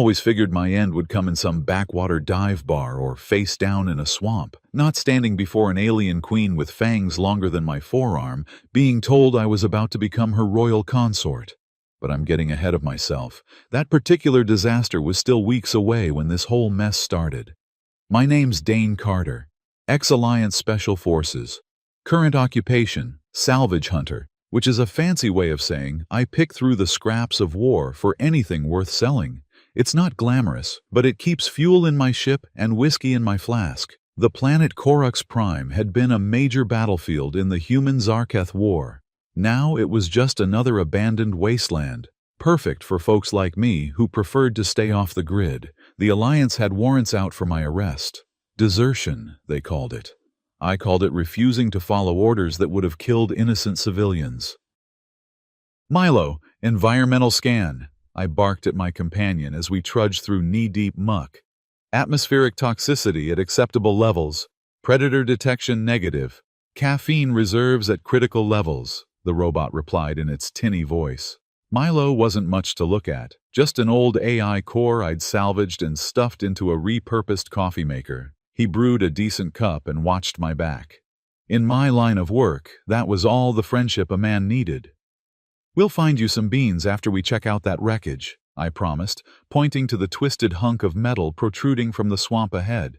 always figured my end would come in some backwater dive bar or face down in a swamp, not standing before an alien queen with fangs longer than my forearm, being told I was about to become her royal consort. But I'm getting ahead of myself. That particular disaster was still weeks away when this whole mess started. My name's Dane Carter, X-Alliance Special Forces. Current occupation, salvage hunter, which is a fancy way of saying I pick through the scraps of war for anything worth selling. It's not glamorous, but it keeps fuel in my ship and whiskey in my flask. The planet Korux Prime had been a major battlefield in the human-Zarketh War. Now it was just another abandoned wasteland, perfect for folks like me who preferred to stay off the grid. The Alliance had warrants out for my arrest. Desertion, they called it. I called it refusing to follow orders that would have killed innocent civilians. "Milo, environmental scan," I barked at my companion as we trudged through knee-deep muck. "Atmospheric toxicity at acceptable levels. Predator detection negative. Caffeine reserves at critical levels," the robot replied in its tinny voice. Milo wasn't much to look at, just an old AI core I'd salvaged and stuffed into a repurposed coffee maker. He brewed a decent cup and watched my back. In my line of work, that was all the friendship a man needed. "We'll find you some beans after we check out that wreckage," I promised, pointing to the twisted hunk of metal protruding from the swamp ahead.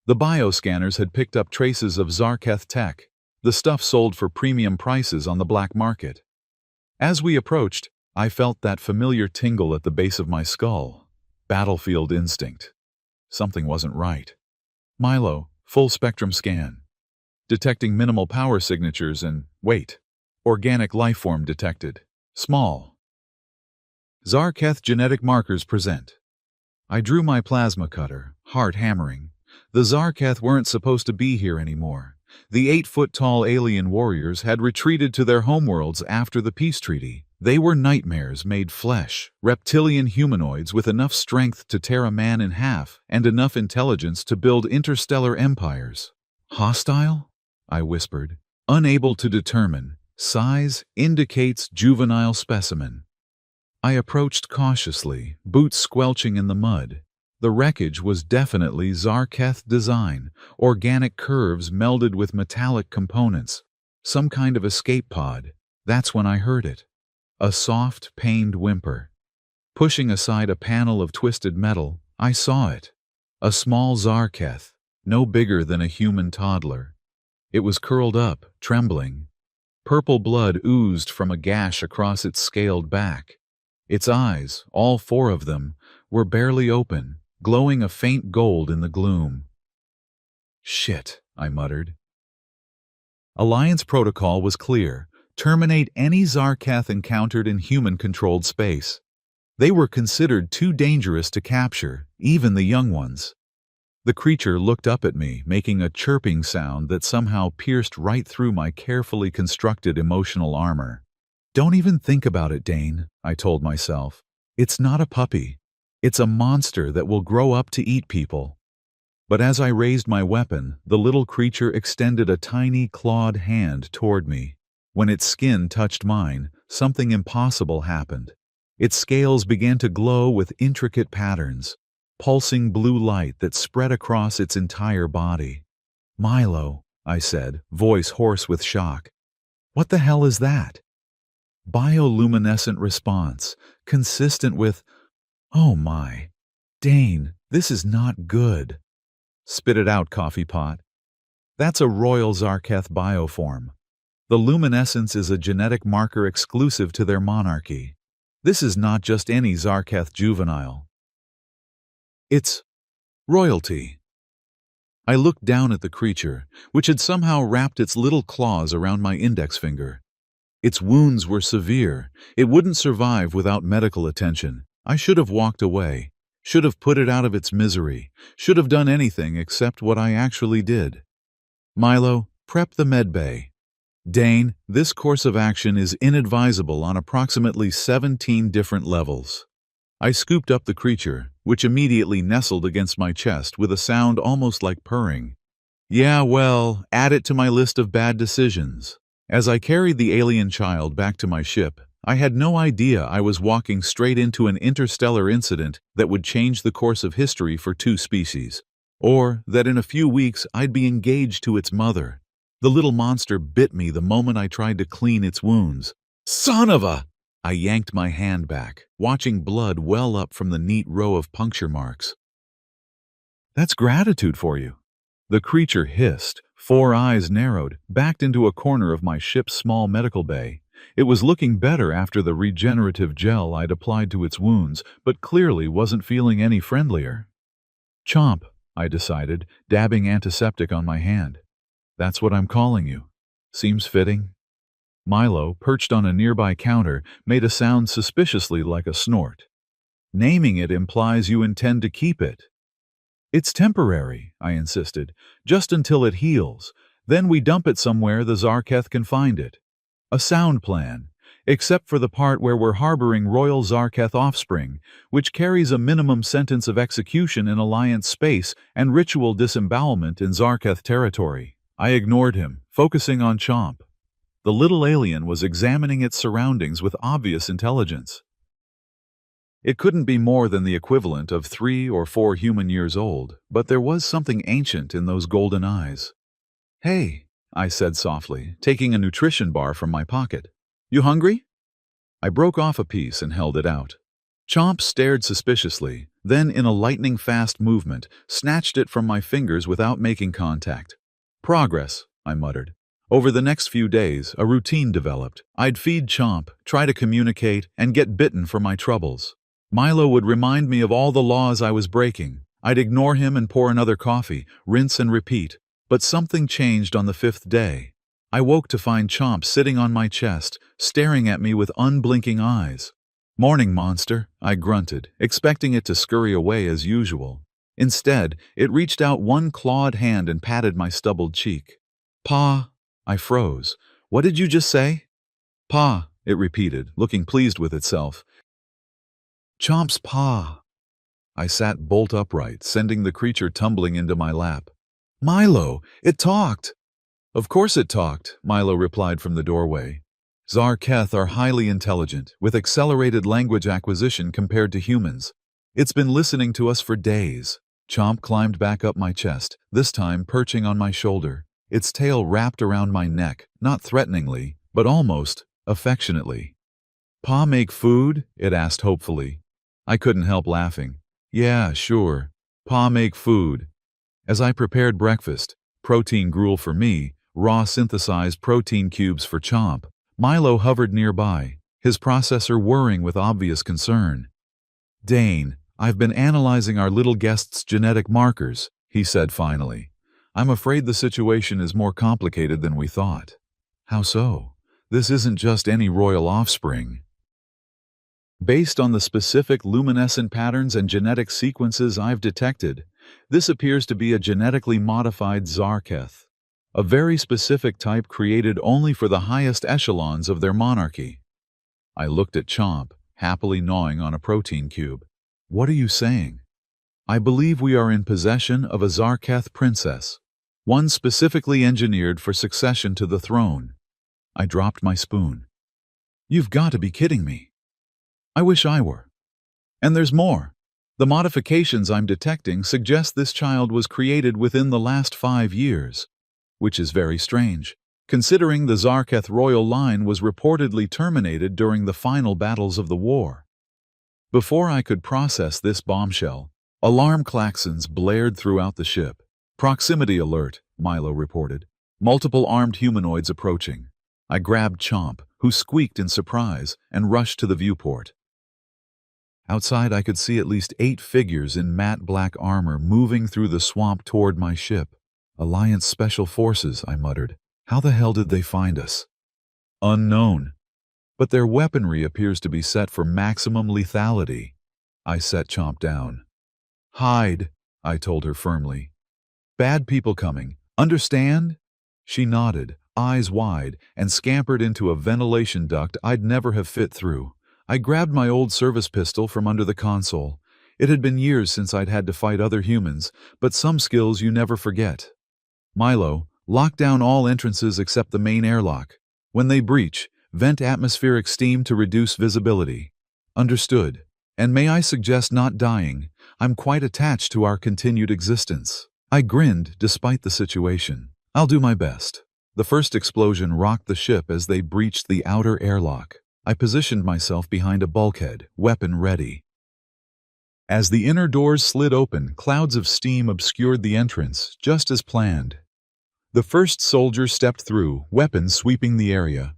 The bioscanners had picked up traces of Zarketh tech, the stuff sold for premium prices on the black market. As we approached, I felt that familiar tingle at the base of my skull. Battlefield instinct. Something wasn't right. "Milo, full spectrum scan. Detecting minimal power signatures and, wait, organic lifeform detected. Small. Zarketh genetic markers present." I drew my plasma cutter, heart hammering. The Zarketh weren't supposed to be here anymore. The 8-foot-tall alien warriors had retreated to their homeworlds after the peace treaty. They were nightmares made flesh, reptilian humanoids with enough strength to tear a man in half and enough intelligence to build interstellar empires. "Hostile?" I whispered, unable to determine. Size indicates juvenile specimen. I approached cautiously, boots squelching in the mud. The wreckage was definitely Zarketh design, organic curves melded with metallic components. Some kind of escape pod. That's when I heard it. A soft, pained whimper. Pushing aside a panel of twisted metal, I saw it. A small Zarketh, no bigger than a human toddler. It was curled up, trembling. Purple blood oozed from a gash across its scaled back. Its eyes, all 4 of them, were barely open, glowing a faint gold in the gloom. "Shit," I muttered. Alliance protocol was clear. Terminate any Zarketh encountered in human-controlled space. They were considered too dangerous to capture, even the young ones. The creature looked up at me, making a chirping sound that somehow pierced right through my carefully constructed emotional armor. "Don't even think about it, Dane," I told myself. "It's not a puppy. It's a monster that will grow up to eat people." But as I raised my weapon, the little creature extended a tiny clawed hand toward me. When its skin touched mine, something impossible happened. Its scales began to glow with intricate patterns, pulsing blue light that spread across its entire body. "Milo," I said, voice hoarse with shock. "What the hell is that?" "Bioluminescent response, consistent with—" "Oh my. Dane, this is not good." "Spit it out, coffee pot." "That's a royal Zarketh bioform. The luminescence is a genetic marker exclusive to their monarchy. This is not just any Zarketh juvenile. It's royalty." I looked down at the creature, which had somehow wrapped its little claws around my index finger. Its wounds were severe. It wouldn't survive without medical attention. I should have walked away, should have put it out of its misery, should have done anything except what I actually did. "Milo, prep the medbay." "Dane, this course of action is inadvisable on approximately 17 different levels." I scooped up the creature, which immediately nestled against my chest with a sound almost like purring. "Yeah, well, add it to my list of bad decisions." As I carried the alien child back to my ship, I had no idea I was walking straight into an interstellar incident that would change the course of history for two species. Or that in a few weeks I'd be engaged to its mother. The little monster bit me the moment I tried to clean its wounds. Son of a! I yanked my hand back, watching blood well up from the neat row of puncture marks. That's gratitude for you. The creature hissed, 4 eyes narrowed, backed into a corner of my ship's small medical bay. It was looking better after the regenerative gel I'd applied to its wounds, but clearly wasn't feeling any friendlier. Chomp, I decided, dabbing antiseptic on my hand. That's what I'm calling you. Seems fitting. Milo, perched on a nearby counter, made a sound suspiciously like a snort. Naming it implies you intend to keep it. It's temporary, I insisted, just until it heals. Then we dump it somewhere the Zarketh can find it. A sound plan, except for the part where we're harboring royal Zarketh offspring, which carries a minimum sentence of execution in Alliance space and ritual disembowelment in Zarketh territory. I ignored him, focusing on Chomp. The little alien was examining its surroundings with obvious intelligence. It couldn't be more than the equivalent of 3 or 4 human years old, but there was something ancient in those golden eyes. Hey, I said softly, taking a nutrition bar from my pocket. You hungry? I broke off a piece and held it out. Chomp stared suspiciously, then in a lightning-fast movement, snatched it from my fingers without making contact. Progress, I muttered. Over the next few days, a routine developed. I'd feed Chomp, try to communicate, and get bitten for my troubles. Milo would remind me of all the laws I was breaking. I'd ignore him and pour another coffee, rinse and repeat. But something changed on the 5th day. I woke to find Chomp sitting on my chest, staring at me with unblinking eyes. Morning, monster, I grunted, expecting it to scurry away as usual. Instead, it reached out one clawed hand and patted my stubbled cheek. Pa, I froze. What did you just say? Pa, it repeated, looking pleased with itself. Chomp's pa. I sat bolt upright, sending the creature tumbling into my lap. Milo, it talked. Of course it talked, Milo replied from the doorway. Zarketh are highly intelligent, with accelerated language acquisition compared to humans. It's been listening to us for days. Chomp climbed back up my chest, this time perching on my shoulder. Its tail wrapped around my neck, not threateningly, but almost affectionately. Pa make food? It asked hopefully. I couldn't help laughing. Yeah, sure. Pa make food. As I prepared breakfast, protein gruel for me, raw synthesized protein cubes for Chomp, Milo hovered nearby, his processor whirring with obvious concern. Dane, I've been analyzing our little guest's genetic markers, he said finally. I'm afraid the situation is more complicated than we thought. How so? This isn't just any royal offspring. Based on the specific luminescent patterns and genetic sequences I've detected, this appears to be a genetically modified Zarketh, a very specific type created only for the highest echelons of their monarchy. I looked at Chomp, happily gnawing on a protein cube. What are you saying? I believe we are in possession of a Zarketh princess, one specifically engineered for succession to the throne. I dropped my spoon. You've got to be kidding me. I wish I were. And there's more. The modifications I'm detecting suggest this child was created within the last 5 years, which is very strange, considering the Zarketh royal line was reportedly terminated during the final battles of the war. Before I could process this bombshell, alarm klaxons blared throughout the ship. Proximity alert, Milo reported. Multiple armed humanoids approaching. I grabbed Chomp, who squeaked in surprise, and rushed to the viewport. Outside, I could see at least 8 figures in matte black armor moving through the swamp toward my ship. Alliance Special Forces, I muttered. How the hell did they find us? Unknown. But their weaponry appears to be set for maximum lethality. I set Chomp down. Hide, I told her firmly. Bad people coming. Understand? She nodded, eyes wide, and scampered into a ventilation duct I'd never have fit through. I grabbed my old service pistol from under the console. It had been years since I'd had to fight other humans, but some skills you never forget. Milo, lock down all entrances except the main airlock. When they breach, Vent atmospheric steam to reduce visibility. Understood. And may I suggest not dying? I'm quite attached to our continued existence. I grinned despite the situation. I'll do my best. The first explosion rocked the ship as they breached the outer airlock. I positioned myself behind a bulkhead, weapon ready. As the inner doors slid open, clouds of steam obscured the entrance, just as planned. The first soldier stepped through, weapons sweeping the area.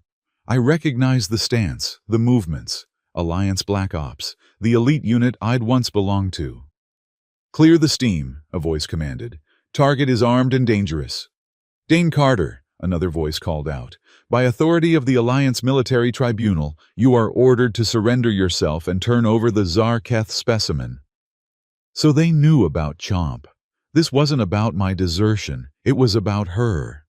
I recognized the stance, the movements. Alliance Black Ops, the elite unit I'd once belonged to. "Clear the steam," a voice commanded. "Target is armed and dangerous." "Dane Carter," another voice called out. "By authority of the Alliance Military Tribunal, you are ordered to surrender yourself and turn over the Zarketh specimen." So they knew about Chomp. This wasn't about my desertion, it was about her.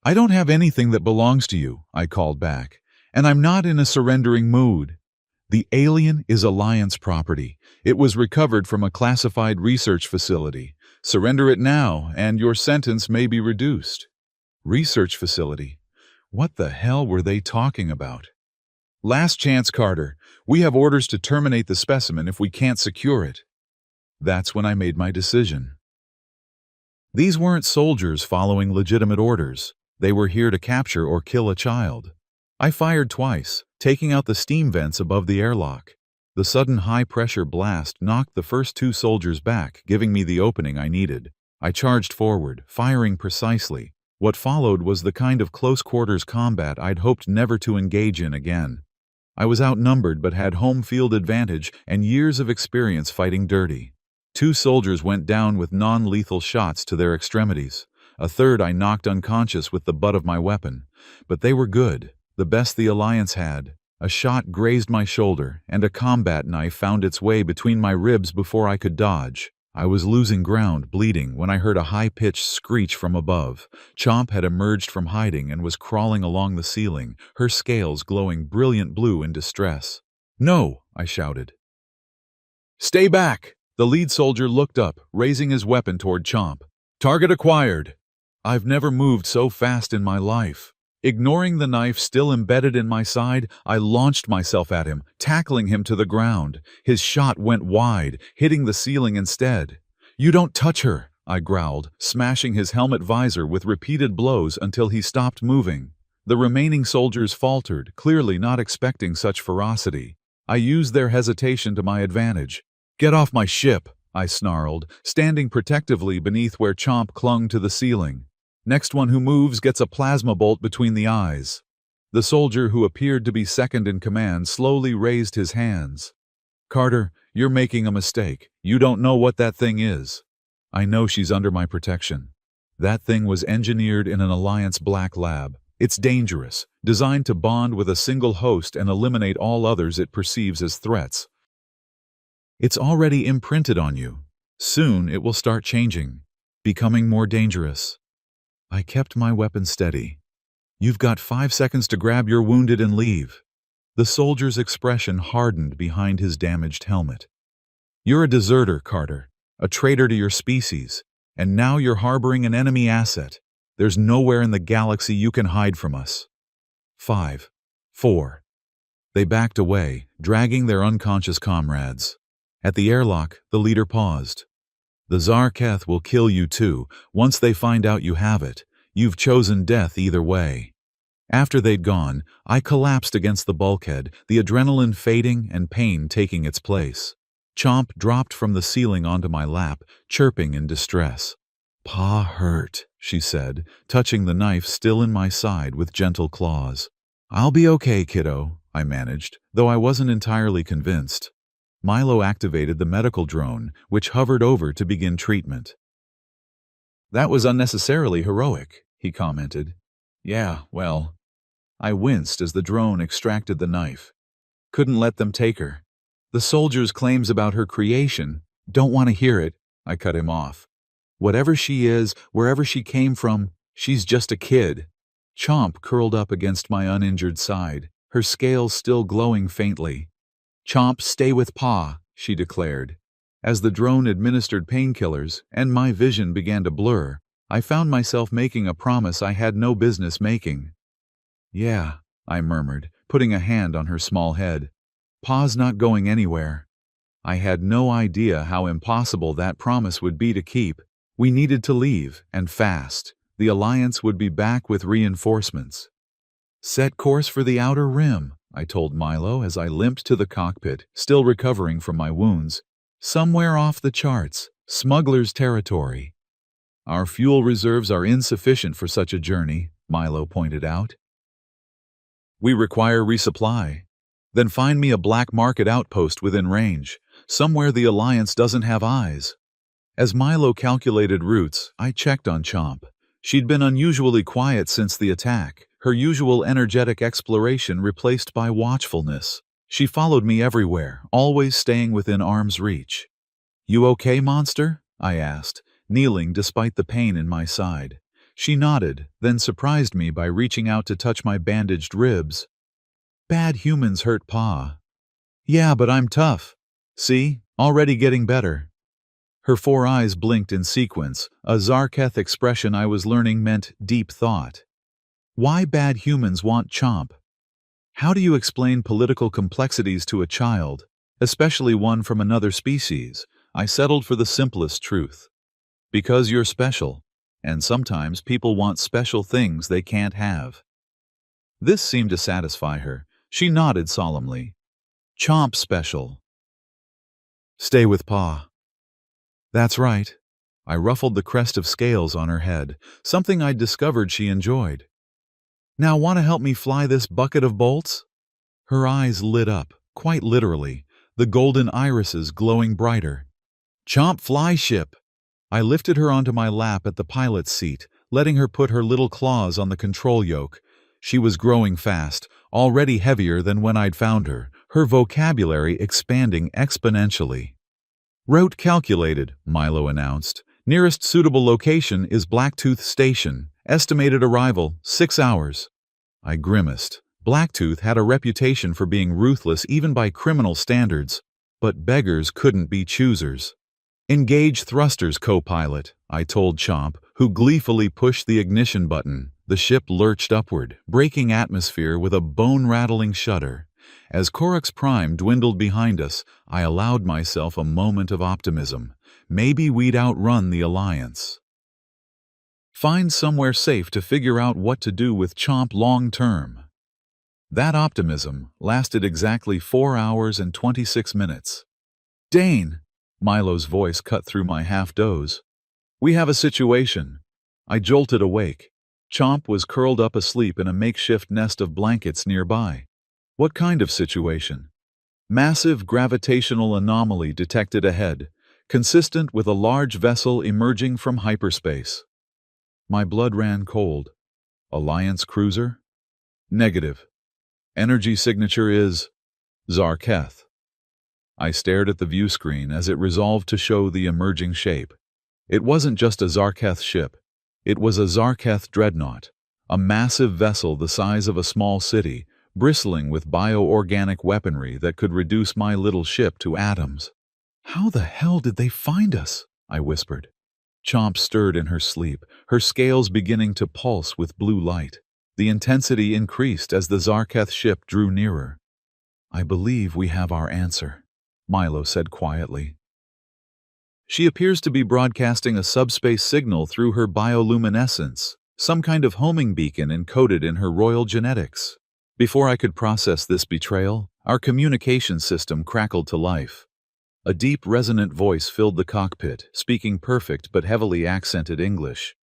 "I don't have anything that belongs to you," I called back, "and I'm not in a surrendering mood. The alien is Alliance property. It was recovered from a classified research facility. Surrender it now, and your sentence may be reduced." Research facility? What the hell were they talking about? "Last chance, Carter. We have orders to terminate the specimen if we can't secure it." That's when I made my decision. These weren't soldiers following legitimate orders. They were here to capture or kill a child. I fired twice, taking out the steam vents above the airlock. The sudden high-pressure blast knocked the first two soldiers back, giving me the opening I needed. I charged forward, firing precisely. What followed was the kind of close-quarters combat I'd hoped never to engage in again. I was outnumbered but had home field advantage and years of experience fighting dirty. Two soldiers went down with non-lethal shots to their extremities. A third I knocked unconscious with the butt of my weapon. But they were good. The best the Alliance had. A shot grazed my shoulder, and a combat knife found its way between my ribs before I could dodge. I was losing ground, bleeding, when I heard a high-pitched screech from above. Chomp had emerged from hiding and was crawling along the ceiling, her scales glowing brilliant blue in distress. "No!" I shouted. "Stay back!" The lead soldier looked up, raising his weapon toward Chomp. "Target acquired." I've never moved so fast in my life. Ignoring the knife still embedded in my side, I launched myself at him, tackling him to the ground. His shot went wide, hitting the ceiling instead. "You don't touch her," I growled, smashing his helmet visor with repeated blows until he stopped moving. The remaining soldiers faltered, clearly not expecting such ferocity. I used their hesitation to my advantage. "Get off my ship," I snarled, standing protectively beneath where Chomp clung to the ceiling. "Next one who moves gets a plasma bolt between the eyes." The soldier who appeared to be second in command slowly raised his hands. "Carter, you're making a mistake. You don't know what that thing is." "I know she's under my protection. That thing was engineered in an Alliance Black lab. It's dangerous, designed to bond with a single host and eliminate all others it perceives as threats. It's already imprinted on you. Soon it will start changing, becoming more dangerous." I kept my weapon steady. "You've got 5 seconds to grab your wounded and leave." The soldier's expression hardened behind his damaged helmet. "You're a deserter, Carter, a traitor to your species, and now you're harboring an enemy asset. There's nowhere in the galaxy you can hide from us." 5, 4. They backed away, dragging their unconscious comrades. At the airlock, the leader paused. "The Zarketh will kill you too, once they find out you have it. You've chosen death either way." After they'd gone, I collapsed against the bulkhead, the adrenaline fading and pain taking its place. Chomp dropped from the ceiling onto my lap, chirping in distress. "Pa hurt," she said, touching the knife still in my side with gentle claws. "I'll be okay, kiddo," I managed, though I wasn't entirely convinced. Milo activated the medical drone, which hovered over to begin treatment. "That was unnecessarily heroic," he commented. "Yeah, well." I winced as the drone extracted the knife. "Couldn't let them take her. The soldier's claims about her creation, don't want to hear it," I cut him off. "Whatever she is, wherever she came from, she's just a kid." Chomp curled up against my uninjured side, her scales still glowing faintly. "Chomp, stay with Pa," she declared. As the drone administered painkillers and my vision began to blur, I found myself making a promise I had no business making. "Yeah," I murmured, putting a hand on her small head. Pa's not going anywhere. I had no idea how impossible that promise would be to keep. We needed to leave, and fast. The Alliance would be back with reinforcements. Set course for the outer rim, I told Milo as I limped to the cockpit, still recovering from my wounds. Somewhere off the charts, smuggler's territory. Our fuel reserves are insufficient for such a journey, Milo pointed out. We require resupply. Then find me a black market outpost within range, somewhere the Alliance doesn't have eyes. As Milo calculated routes, I checked on Chomp. She'd been unusually quiet since the attack, her usual energetic exploration replaced by watchfulness. She followed me everywhere, always staying within arm's reach. "You okay, monster?" I asked, kneeling despite the pain in my side. She nodded, then surprised me by reaching out to touch my bandaged ribs. "Bad humans hurt Pa." "Yeah, but I'm tough. See, already getting better." Her 4 eyes blinked in sequence, a Zarketh expression I was learning meant deep thought. Why bad humans want Chomp? How do you explain political complexities to a child, especially one from another species? I settled for the simplest truth. Because you're special, and sometimes people want special things they can't have. This seemed to satisfy her. She nodded solemnly. Chomp special. Stay with Pa. That's right. I ruffled the crest of scales on her head, something I'd discovered she enjoyed. Now want to help me fly this bucket of bolts? Her eyes lit up, quite literally, the golden irises glowing brighter. Chomp fly ship! I lifted her onto my lap at the pilot's seat, letting her put her little claws on the control yoke. She was growing fast, already heavier than when I'd found her, her vocabulary expanding exponentially. Route calculated, Milo announced. Nearest suitable location is Blacktooth Station. Estimated arrival, 6 hours. I grimaced. Blacktooth had a reputation for being ruthless even by criminal standards, but beggars couldn't be choosers. Engage thrusters, co-pilot, I told Chomp, who gleefully pushed the ignition button. The ship lurched upward, breaking atmosphere with a bone-rattling shudder. As Corax Prime dwindled behind us, I allowed myself a moment of optimism. Maybe we'd outrun the Alliance. Find somewhere safe to figure out what to do with Chomp long-term. That optimism lasted exactly 4 hours and 26 minutes. Dane! Milo's voice cut through my half-doze. We have a situation. I jolted awake. Chomp was curled up asleep in a makeshift nest of blankets nearby. What kind of situation? Massive gravitational anomaly detected ahead, consistent with a large vessel emerging from hyperspace. My blood ran cold. Alliance cruiser? Negative. Energy signature is Zarketh. I stared at the view screen as it resolved to show the emerging shape. It wasn't just a Zarketh ship. It was a Zarketh dreadnought, a massive vessel the size of a small city, bristling with bioorganic weaponry that could reduce my little ship to atoms. How the hell did they find us? I whispered. Chomp stirred in her sleep, her scales beginning to pulse with blue light. The intensity increased as the Zarketh ship drew nearer. I believe we have our answer, Milo said quietly. She appears to be broadcasting a subspace signal through her bioluminescence, some kind of homing beacon encoded in her royal genetics. Before I could process this betrayal, our communication system crackled to life. A deep, resonant voice filled the cockpit, speaking perfect but heavily accented English.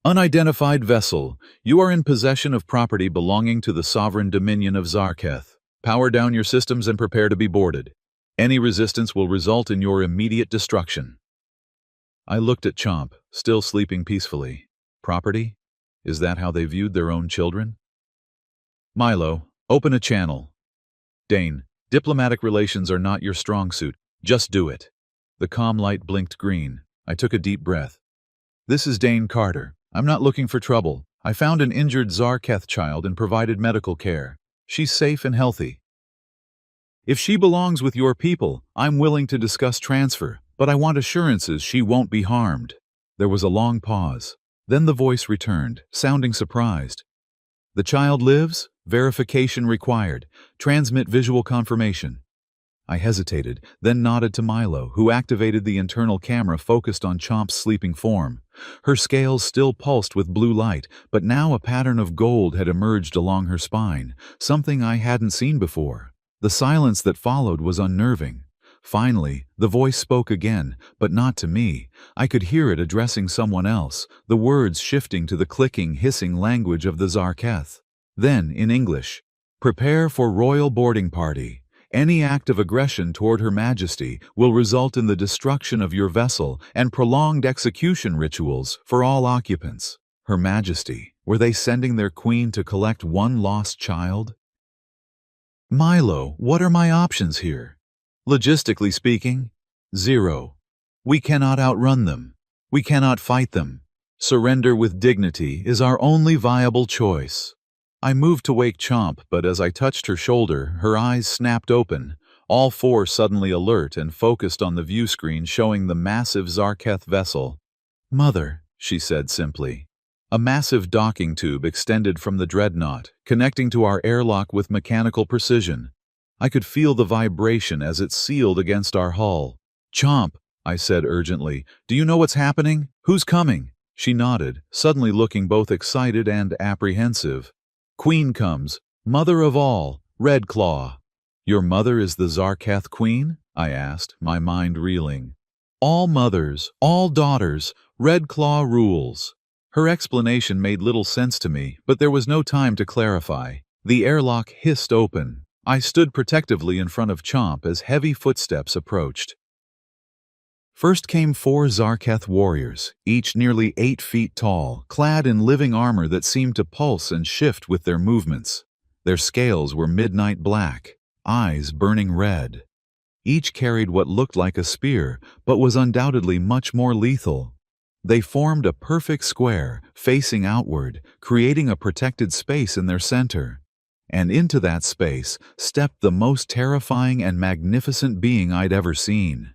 Unidentified vessel, you are in possession of property belonging to the sovereign dominion of Zarketh. Power down your systems and prepare to be boarded. Any resistance will result in your immediate destruction. I looked at Chomp, still sleeping peacefully. Property? Is that how they viewed their own children? Milo, open a channel. Dane, diplomatic relations are not your strong suit. Just do it. The comm light blinked green. I took a deep breath. This is Dane Carter. I'm not looking for trouble. I found an injured Zarketh child and provided medical care. She's safe and healthy. If she belongs with your people, I'm willing to discuss transfer, but I want assurances she won't be harmed. There was a long pause. Then the voice returned, sounding surprised. The child lives? Verification required. Transmit visual confirmation. I hesitated, then nodded to Milo, who activated the internal camera focused on Chomp's sleeping form. Her scales still pulsed with blue light, but now a pattern of gold had emerged along her spine, something I hadn't seen before. The silence that followed was unnerving. Finally, the voice spoke again, but not to me. I could hear it addressing someone else, the words shifting to the clicking, hissing language of the Zarketh. Then, in English, "Prepare for royal boarding party. Any act of aggression toward Her Majesty will result in the destruction of your vessel and prolonged execution rituals for all occupants." Her Majesty, were they sending their queen to collect one lost child? Milo, what are my options here? Logistically speaking, zero. We cannot outrun them. We cannot fight them. Surrender with dignity is our only viable choice. I moved to wake Chomp, but as I touched her shoulder, her eyes snapped open, all four suddenly alert and focused on the view screen showing the massive Zarketh vessel. "Mother," she said simply. A massive docking tube extended from the dreadnought, connecting to our airlock with mechanical precision. I could feel the vibration as it sealed against our hull. "Chomp," I said urgently, "do you know what's happening? Who's coming?" She nodded, suddenly looking both excited and apprehensive. "Queen comes, mother of all, Red Claw." "Your mother is the Zarketh Queen?" I asked, my mind reeling. "All mothers, all daughters, Red Claw rules." Her explanation made little sense to me, but there was no time to clarify. The airlock hissed open. I stood protectively in front of Chomp as heavy footsteps approached. First came four Zarketh warriors, each nearly 8 feet tall, clad in living armor that seemed to pulse and shift with their movements. Their scales were midnight black, eyes burning red. Each carried what looked like a spear, but was undoubtedly much more lethal. They formed a perfect square, facing outward, creating a protected space in their center. And into that space stepped the most terrifying and magnificent being I'd ever seen.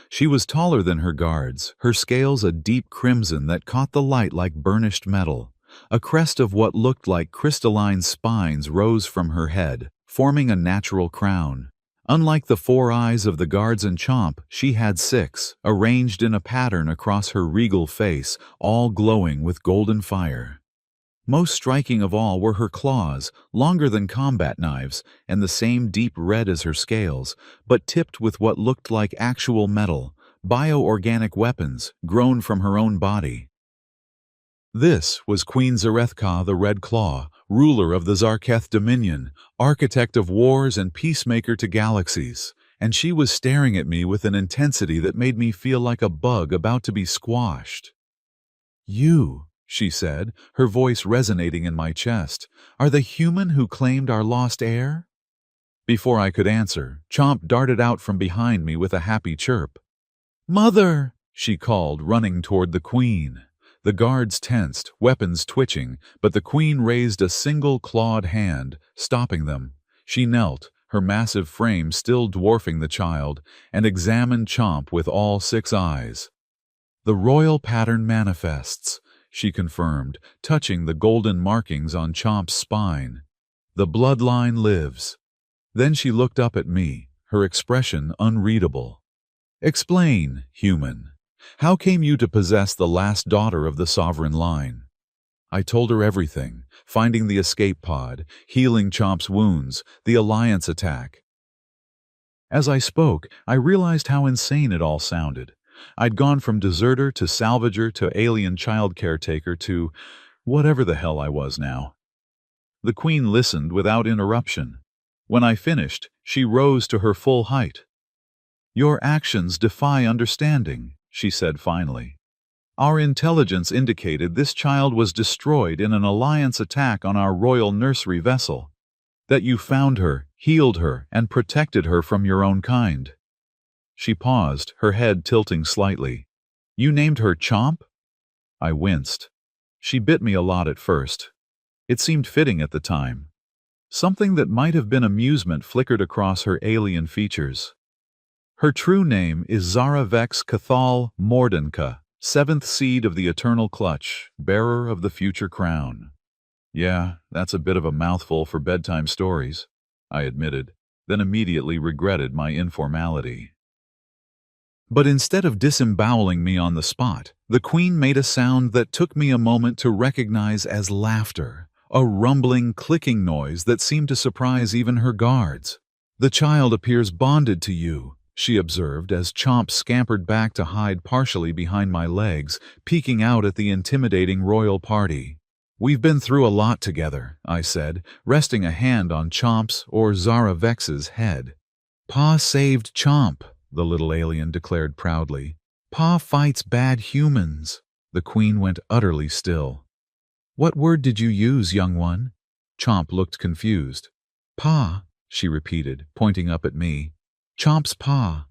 She was taller than her guards, her scales a deep crimson that caught the light like burnished metal. A crest of what looked like crystalline spines rose from her head, forming a natural crown. Unlike the 4 eyes of the guards and Chomp, she had 6, arranged in a pattern across her regal face, all glowing with golden fire. Most striking of all were her claws, longer than combat knives, and the same deep red as her scales, but tipped with what looked like actual metal, bioorganic weapons grown from her own body. This was Queen Zarethka the Red Claw, ruler of the Zarketh Dominion, architect of wars and peacemaker to galaxies, and she was staring at me with an intensity that made me feel like a bug about to be squashed. "You," she said, her voice resonating in my chest, "are the human who claimed our lost heir?" Before I could answer, Chomp darted out from behind me with a happy chirp. "Mother!" she called, running toward the Queen. The guards tensed, weapons twitching, but the Queen raised a single clawed hand, stopping them. She knelt, her massive frame still dwarfing the child, and examined Chomp with all 6 eyes. "The royal pattern manifests," she confirmed, touching the golden markings on Chomp's spine. "The bloodline lives." Then she looked up at me, her expression unreadable. "Explain, human. How came you to possess the last daughter of the sovereign line?" I told her everything, finding the escape pod, healing Chomp's wounds, the Alliance attack. As I spoke, I realized how insane it all sounded. I'd gone from deserter to salvager to alien child caretaker to whatever the hell I was now. The Queen listened without interruption. When I finished, she rose to her full height. "Your actions defy understanding," she said finally. "Our intelligence indicated this child was destroyed in an Alliance attack on our royal nursery vessel. That you found her, healed her, and protected her from your own kind." She paused, her head tilting slightly. "You named her Chomp?" I winced. She bit me a lot at first. It seemed fitting at the time. Something that might have been amusement flickered across her alien features. "Her true name is Zara Vex Cathal Mordenka, 7th seed of the Eternal Clutch, bearer of the future crown." Yeah, that's a bit of a mouthful for bedtime stories, I admitted, then immediately regretted my informality. But instead of disemboweling me on the spot, the queen made a sound that took me a moment to recognize as laughter, a rumbling, clicking noise that seemed to surprise even her guards. "The child appears bonded to you," she observed as Chomp scampered back to hide partially behind my legs, peeking out at the intimidating royal party. "We've been through a lot together," I said, resting a hand on Chomp's or Zara Vex's head. "Pa saved Chomp," the little alien declared proudly. "Pa fights bad humans." The queen went utterly still. "What word did you use, young one?" Chomp looked confused. "Pa," she repeated, pointing up at me. "Chomp's pa."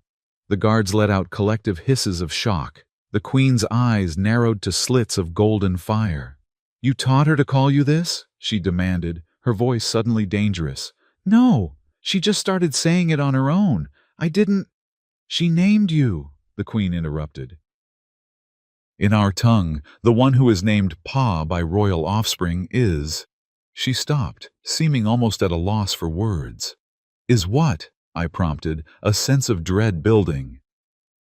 The guards let out collective hisses of shock. The queen's eyes narrowed to slits of golden fire. "You taught her to call you this?" she demanded, her voice suddenly dangerous. "No, she just started saying it on her own. I didn't—" "She named you," the queen interrupted. "In our tongue, the one who is named Pa by royal offspring is—" She stopped, seeming almost at a loss for words. "Is what?" I prompted, a sense of dread building.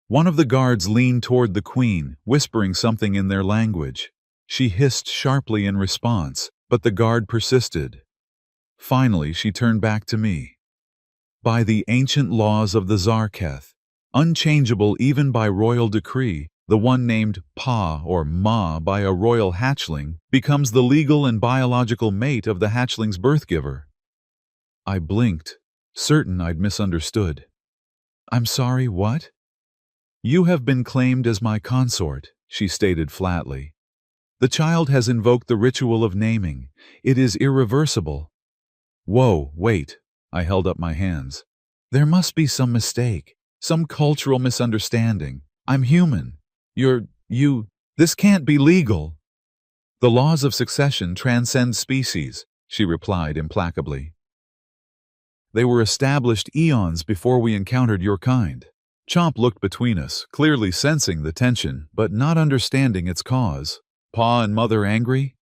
One of the guards leaned toward the queen, whispering something in their language. She hissed sharply in response, but the guard persisted. Finally, she turned back to me. "By the ancient laws of the Zarketh, unchangeable even by royal decree, the one named Pa or Ma by a royal hatchling becomes the legal and biological mate of the hatchling's birthgiver." I blinked, certain I'd misunderstood. "I'm sorry, what?" "You have been claimed as my consort," she stated flatly. "The child has invoked the ritual of naming. It is irreversible." "Whoa, wait." I held up my hands. "There must be some mistake, some cultural misunderstanding. I'm human. This can't be legal." "The laws of succession transcend species," she replied implacably. "They were established eons before we encountered your kind." Chomp looked between us, clearly sensing the tension, but not understanding its cause. "Pa and mother angry?"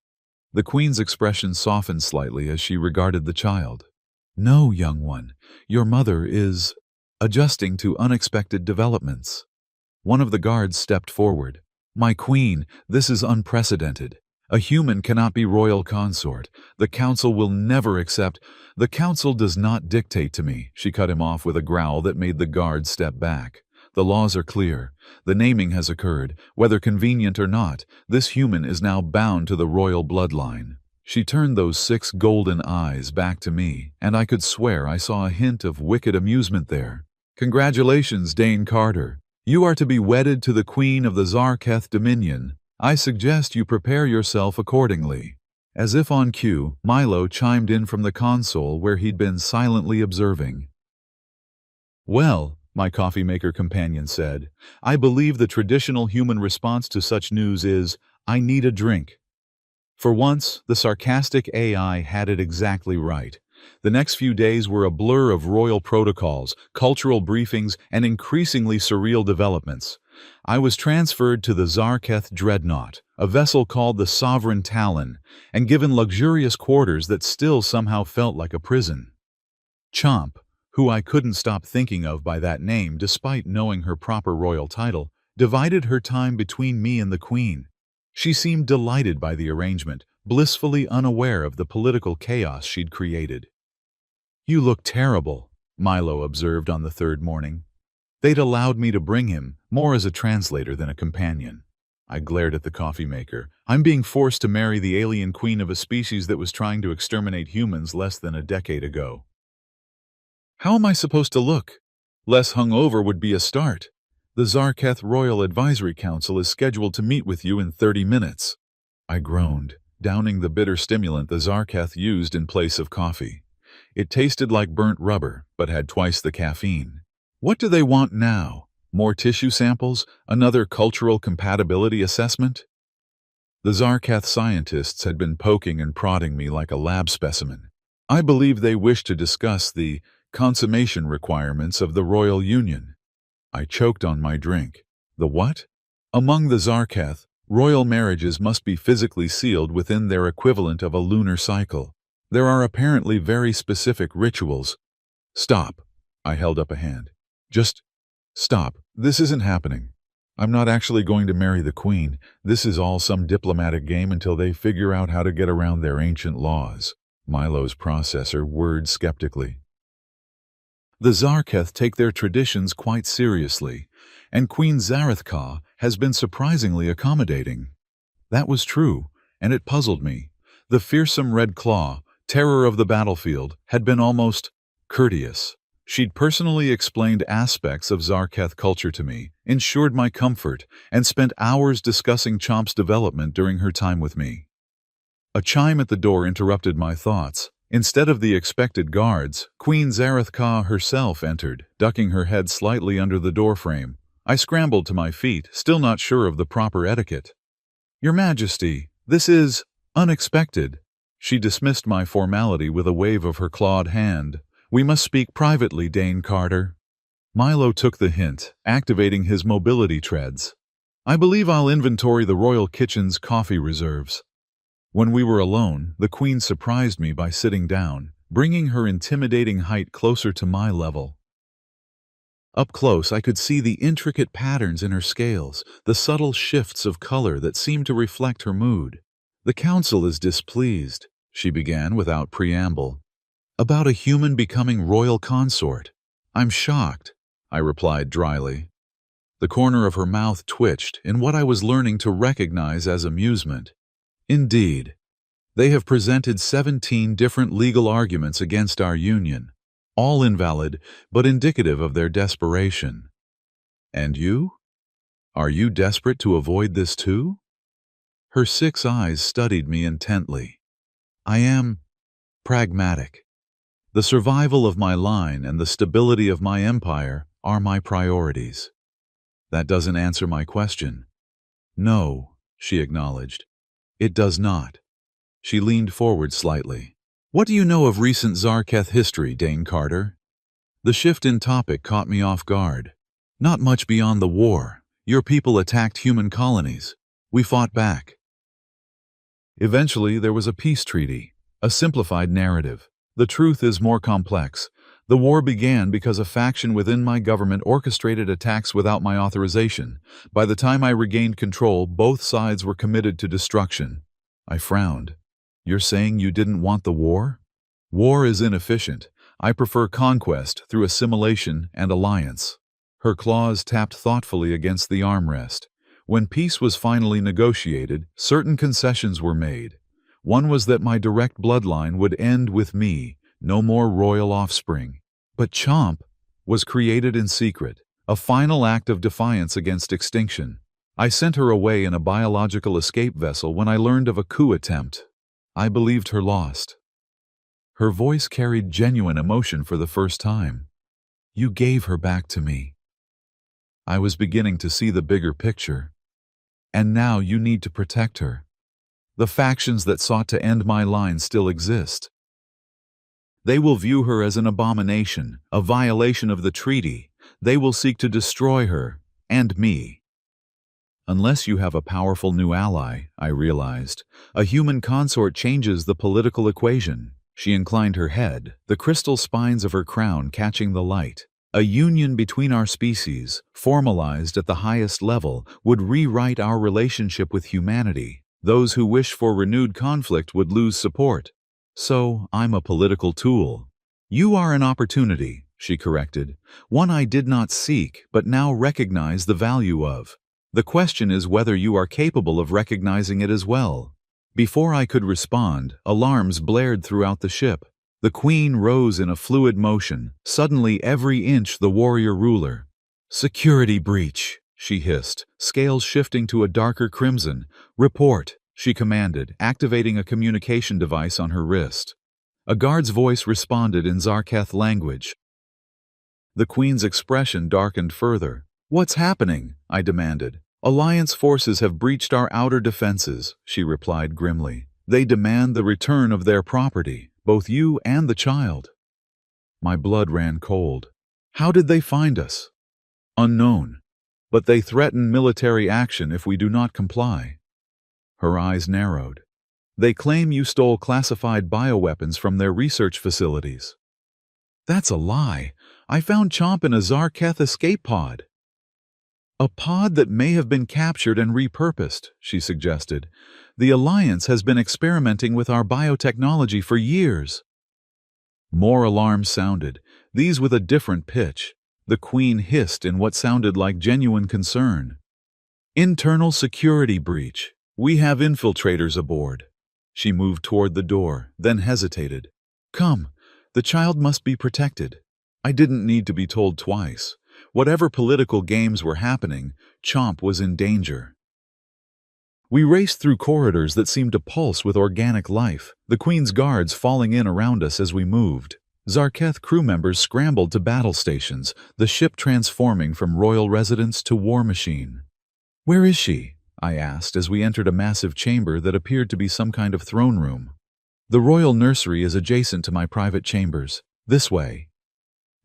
The queen's expression softened slightly as she regarded the child. "No, young one, your mother is adjusting to unexpected developments." One of the guards stepped forward. "My queen, this is unprecedented. A human cannot be royal consort. The council will never accept—" "The council does not dictate to me," she cut him off with a growl that made the guard step back. "The laws are clear. The naming has occurred. Whether convenient or not, this human is now bound to the royal bloodline." She turned those 6 golden eyes back to me, and I could swear I saw a hint of wicked amusement there. "Congratulations, Dane Carter. You are to be wedded to the Queen of the Zarketh Dominion. I suggest you prepare yourself accordingly." As if on cue, Milo chimed in from the console where he'd been silently observing. "Well," my coffee-maker companion said, "I believe the traditional human response to such news is, 'I need a drink.'" For once, the sarcastic AI had it exactly right. The next few days were a blur of royal protocols, cultural briefings, and increasingly surreal developments. I was transferred to the Zarketh Dreadnought, a vessel called the Sovereign Talon, and given luxurious quarters that still somehow felt like a prison. Chomp, who I couldn't stop thinking of by that name despite knowing her proper royal title, divided her time between me and the queen. She seemed delighted by the arrangement, blissfully unaware of the political chaos she'd created. "You look terrible," Milo observed on the 3rd morning. They'd allowed me to bring him, more as a translator than a companion. I glared at the coffee maker. I'm being forced to marry the alien queen of a species that was trying to exterminate humans less than a decade ago. "How am I supposed to look?" "Less hungover would be a start. The Zarketh Royal Advisory Council is scheduled to meet with you in 30 minutes. I groaned, downing the bitter stimulant the Zarketh used in place of coffee. It tasted like burnt rubber, but had twice the caffeine. What do they want now? More tissue samples? Another cultural compatibility assessment? The Zarketh scientists had been poking and prodding me like a lab specimen. I believe they wished to discuss the consummation requirements of the Royal Union. I choked on my drink. The what? Among the Zarketh, Royal marriages must be physically sealed within their equivalent of a lunar cycle. There are apparently very specific rituals. Stop. I held up a hand. Just stop. This isn't happening. I'm not actually going to marry the queen. This is all some diplomatic game until they figure out how to get around their ancient laws. Milo's processor whirred skeptically. The Zarketh take their traditions quite seriously, and Queen Zarethka has been surprisingly accommodating. That was true, and it puzzled me. The fearsome Red Claw, terror of the battlefield, had been almost courteous. She'd personally explained aspects of Zarketh culture to me, ensured my comfort, and spent hours discussing Chomp's development during her time with me. A chime at the door interrupted my thoughts. Instead of the expected guards, Queen Zarethka herself entered, ducking her head slightly under the doorframe. I scrambled to my feet, still not sure of the proper etiquette. "Your Majesty, this is unexpected." She dismissed my formality with a wave of her clawed hand. "We must speak privately, Dane Carter." Milo took the hint, activating his mobility treads. "I believe I'll inventory the royal kitchen's coffee reserves." When we were alone, the Queen surprised me by sitting down, bringing her intimidating height closer to my level. Up close, I could see the intricate patterns in her scales, the subtle shifts of color that seemed to reflect her mood. "The council is displeased," she began without preamble, "about a human becoming royal consort." "I'm shocked," I replied dryly. The corner of her mouth twitched in what I was learning to recognize as amusement. "Indeed. They have presented 17 different legal arguments against our union, all invalid but indicative of their desperation. And you? Are you desperate to avoid this too?" Her 6 eyes studied me intently. "I am pragmatic. The survival of my line and the stability of my empire are my priorities." "That doesn't answer my question." "No," she acknowledged. "It does not." She leaned forward slightly. "What do you know of recent Zarketh history, Dane Carter?" The shift in topic caught me off guard. "Not much beyond the war. Your people attacked human colonies. We fought back. Eventually, there was a peace treaty, a simplified narrative. The truth is more complex. The war began because a faction within my government orchestrated attacks without my authorization. By the time I regained control, both sides were committed to destruction." I frowned. "You're saying you didn't want the war?" "War is inefficient. I prefer conquest through assimilation and alliance." Her claws tapped thoughtfully against the armrest. "When peace was finally negotiated, certain concessions were made. One was that my direct bloodline would end with me, no more royal offspring. But Chomp was created in secret, a final act of defiance against extinction. I sent her away in a biological escape vessel when I learned of a coup attempt. I believed her lost." Her voice carried genuine emotion for the first time. "You gave her back to me." I was beginning to see the bigger picture. "And now you need to protect her. The factions that sought to end my line still exist. They will view her as an abomination, a violation of the treaty. They will seek to destroy her, and me." "Unless you have a powerful new ally," I realized. "A human consort changes the political equation." She inclined her head, the crystal spines of her crown catching the light. "A union between our species, formalized at the highest level, would rewrite our relationship with humanity. Those who wish for renewed conflict would lose support. So, I'm a political tool." "You are an opportunity," she corrected. "One I did not seek, but now recognize the value of. The question is whether you are capable of recognizing it as well." Before I could respond, alarms blared throughout the ship. The Queen rose in a fluid motion, suddenly every inch the warrior ruler. "Security breach," she hissed, scales shifting to a darker crimson. "Report," she commanded, activating a communication device on her wrist. A guard's voice responded in Zarketh language. The Queen's expression darkened further. "What's happening?" I demanded. "Alliance forces have breached our outer defenses," she replied grimly. "They demand the return of their property, both you and the child." My blood ran cold. "How did they find us?" "Unknown. but they threaten military action if we do not comply." Her eyes narrowed. "They claim you stole classified bioweapons from their research facilities." "That's a lie. I found Chomp in a Zarketh escape pod." "A pod that may have been captured and repurposed," she suggested. "The Alliance has been experimenting with our biotechnology for years." More alarms sounded, these with a different pitch. The Queen hissed in what sounded like genuine concern. "Internal security breach. We have infiltrators aboard." She moved toward the door, then hesitated. "Come, the child must be protected." I didn't need to be told twice. Whatever political games were happening, Chomp was in danger. We raced through corridors that seemed to pulse with organic life, the Queen's guards falling in around us as we moved. Zarketh crew members scrambled to battle stations, the ship transforming from royal residence to war machine. "Where is she?" I asked as we entered a massive chamber that appeared to be some kind of throne room. "The royal nursery is adjacent to my private chambers. This way."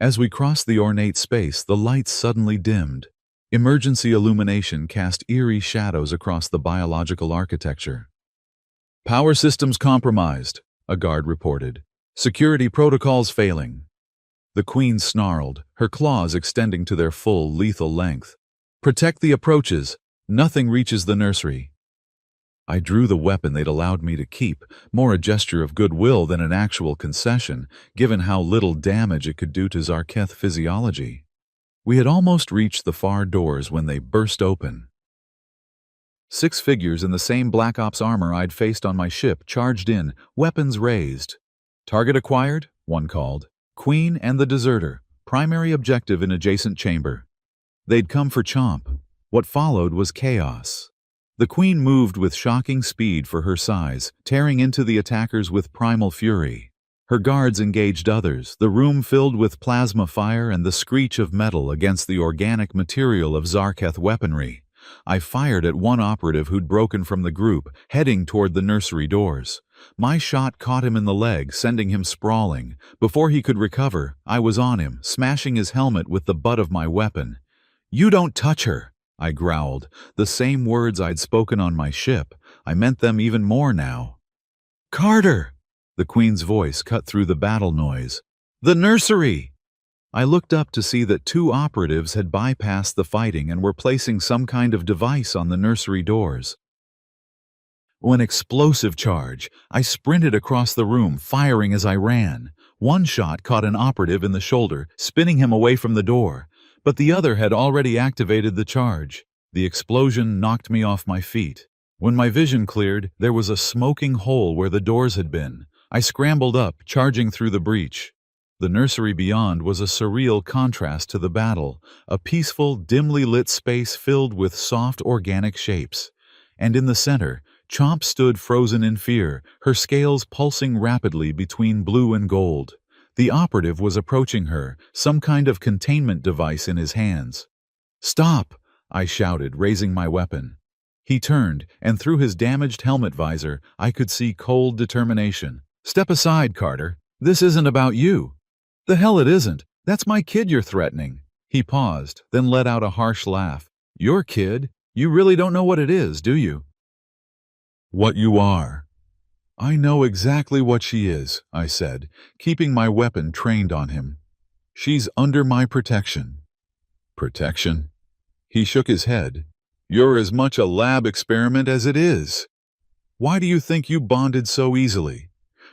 As we crossed the ornate space, the lights suddenly dimmed. Emergency illumination cast eerie shadows across the biological architecture. "Power systems compromised," a guard reported. "Security protocols failing." The Queen snarled, her claws extending to their full, lethal length. "Protect the approaches. Nothing reaches the nursery." I drew the weapon they'd allowed me to keep, more a gesture of goodwill than an actual concession, given how little damage it could do to Zarketh physiology. We had almost reached the far doors when they burst open. 6 figures in the same Black Ops armor I'd faced on my ship charged in, weapons raised. "Target acquired," one called. "Queen and the deserter. Primary objective in adjacent chamber." They'd come for Chomp. What followed was chaos. The Queen moved with shocking speed for her size, tearing into the attackers with primal fury. Her guards engaged others, the room filled with plasma fire and the screech of metal against the organic material of Zarketh weaponry. I fired at one operative who'd broken from the group, heading toward the nursery doors. My shot caught him in the leg, sending him sprawling. Before he could recover, I was on him, smashing his helmet with the butt of my weapon. "You don't touch her," I growled, the same words I'd spoken on my ship. I meant them even more now. "Carter!" The Queen's voice cut through the battle noise. "The nursery!" I looked up to see that 2 operatives had bypassed the fighting and were placing some kind of device on the nursery doors. An explosive charge. I sprinted across the room, firing as I ran. One shot caught an operative in the shoulder, spinning him away from the door. But the other had already activated the charge. The explosion knocked me off my feet. When my vision cleared, there was a smoking hole where the doors had been. I scrambled up, charging through the breach. The nursery beyond was a surreal contrast to the battle, a peaceful, dimly lit space filled with soft, organic shapes. And in the center, Chomp stood frozen in fear, her scales pulsing rapidly between blue and gold. The operative was approaching her, some kind of containment device in his hands. "Stop!" I shouted, raising my weapon. He turned, and through his damaged helmet visor, I could see cold determination. "Step aside, Carter. This isn't about you." "The hell it isn't. That's my kid you're threatening." He paused, then let out a harsh laugh. "Your kid? You really don't know what it is, do you?" "What you are." "I know exactly what she is," I said, keeping my weapon trained on him. "She's under my protection." "Protection?" He shook his head. "You're as much a lab experiment as it is. Why do you think you bonded so easily?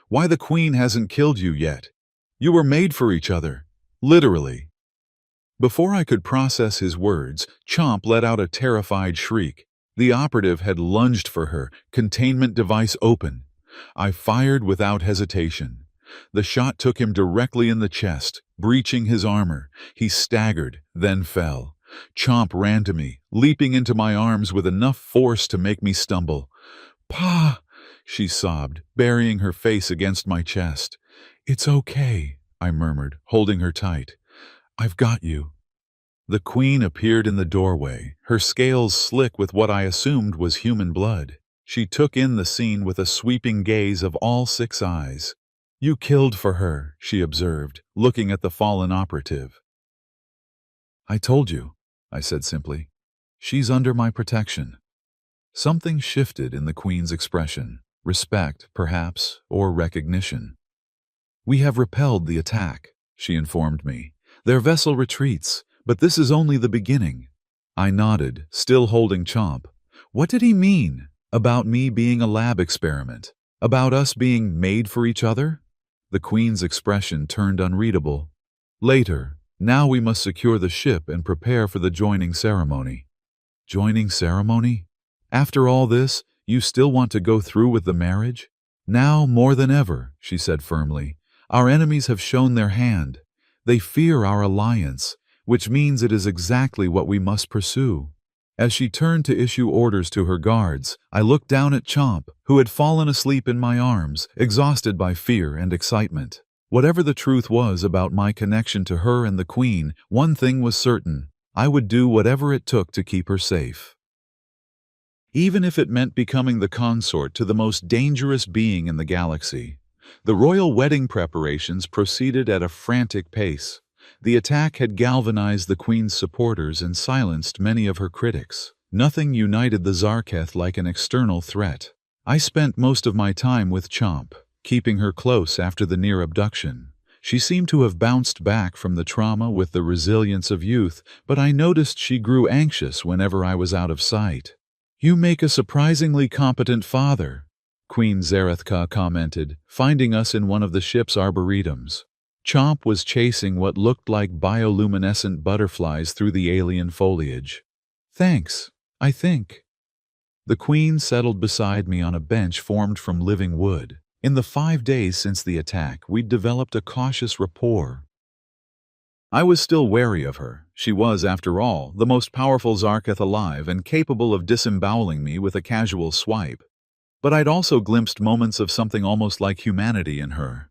Why the Queen hasn't killed you yet? You were made for each other. Literally." Before I could process his words, Chomp let out a terrified shriek. The operative had lunged for her, containment device open. I fired without hesitation. The shot took him directly in the chest, breaching his armor. He staggered, then fell. Chomp ran to me, leaping into my arms with enough force to make me stumble. "Pa!" she sobbed, burying her face against my chest. "It's okay," I murmured, holding her tight. "I've got you." The Queen appeared in the doorway, her scales slick with what I assumed was human blood. She took in the scene with a sweeping gaze of all 6 eyes. "You killed for her," she observed, looking at the fallen operative. "I told you," I said simply. She's under my protection. Something shifted in the Queen's expression. Respect, perhaps, or recognition. We have repelled the attack, she informed me. Their vessel retreats, but this is only the beginning. I nodded, still holding Chomp. What did he mean? About me being a lab experiment? About us being made for each other? The Queen's expression turned unreadable. Later, now we must secure the ship and prepare for the joining ceremony. Joining ceremony? After all this, you still want to go through with the marriage? Now more than ever, she said firmly. Our enemies have shown their hand. They fear our alliance, which means it is exactly what we must pursue. As she turned to issue orders to her guards, I looked down at Chomp, who had fallen asleep in my arms, exhausted by fear and excitement. Whatever the truth was about my connection to her and the Queen, one thing was certain: I would do whatever it took to keep her safe. Even if it meant becoming the consort to the most dangerous being in the galaxy. The royal wedding preparations proceeded at a frantic pace. The attack had galvanized the Queen's supporters and silenced many of her critics. Nothing united the Zarketh like an external threat. I spent most of my time with Chomp, keeping her close after the near abduction. She seemed to have bounced back from the trauma with the resilience of youth, but I noticed she grew anxious whenever I was out of sight. You make a surprisingly competent father, Queen Zarethka commented, finding us in one of the ship's arboretums. Chomp was chasing what looked like bioluminescent butterflies through the alien foliage. Thanks, I think. The Queen settled beside me on a bench formed from living wood. In the 5 days since the attack, we'd developed a cautious rapport. I was still wary of her. She was, after all, the most powerful Zarketh alive and capable of disemboweling me with a casual swipe. But I'd also glimpsed moments of something almost like humanity in her.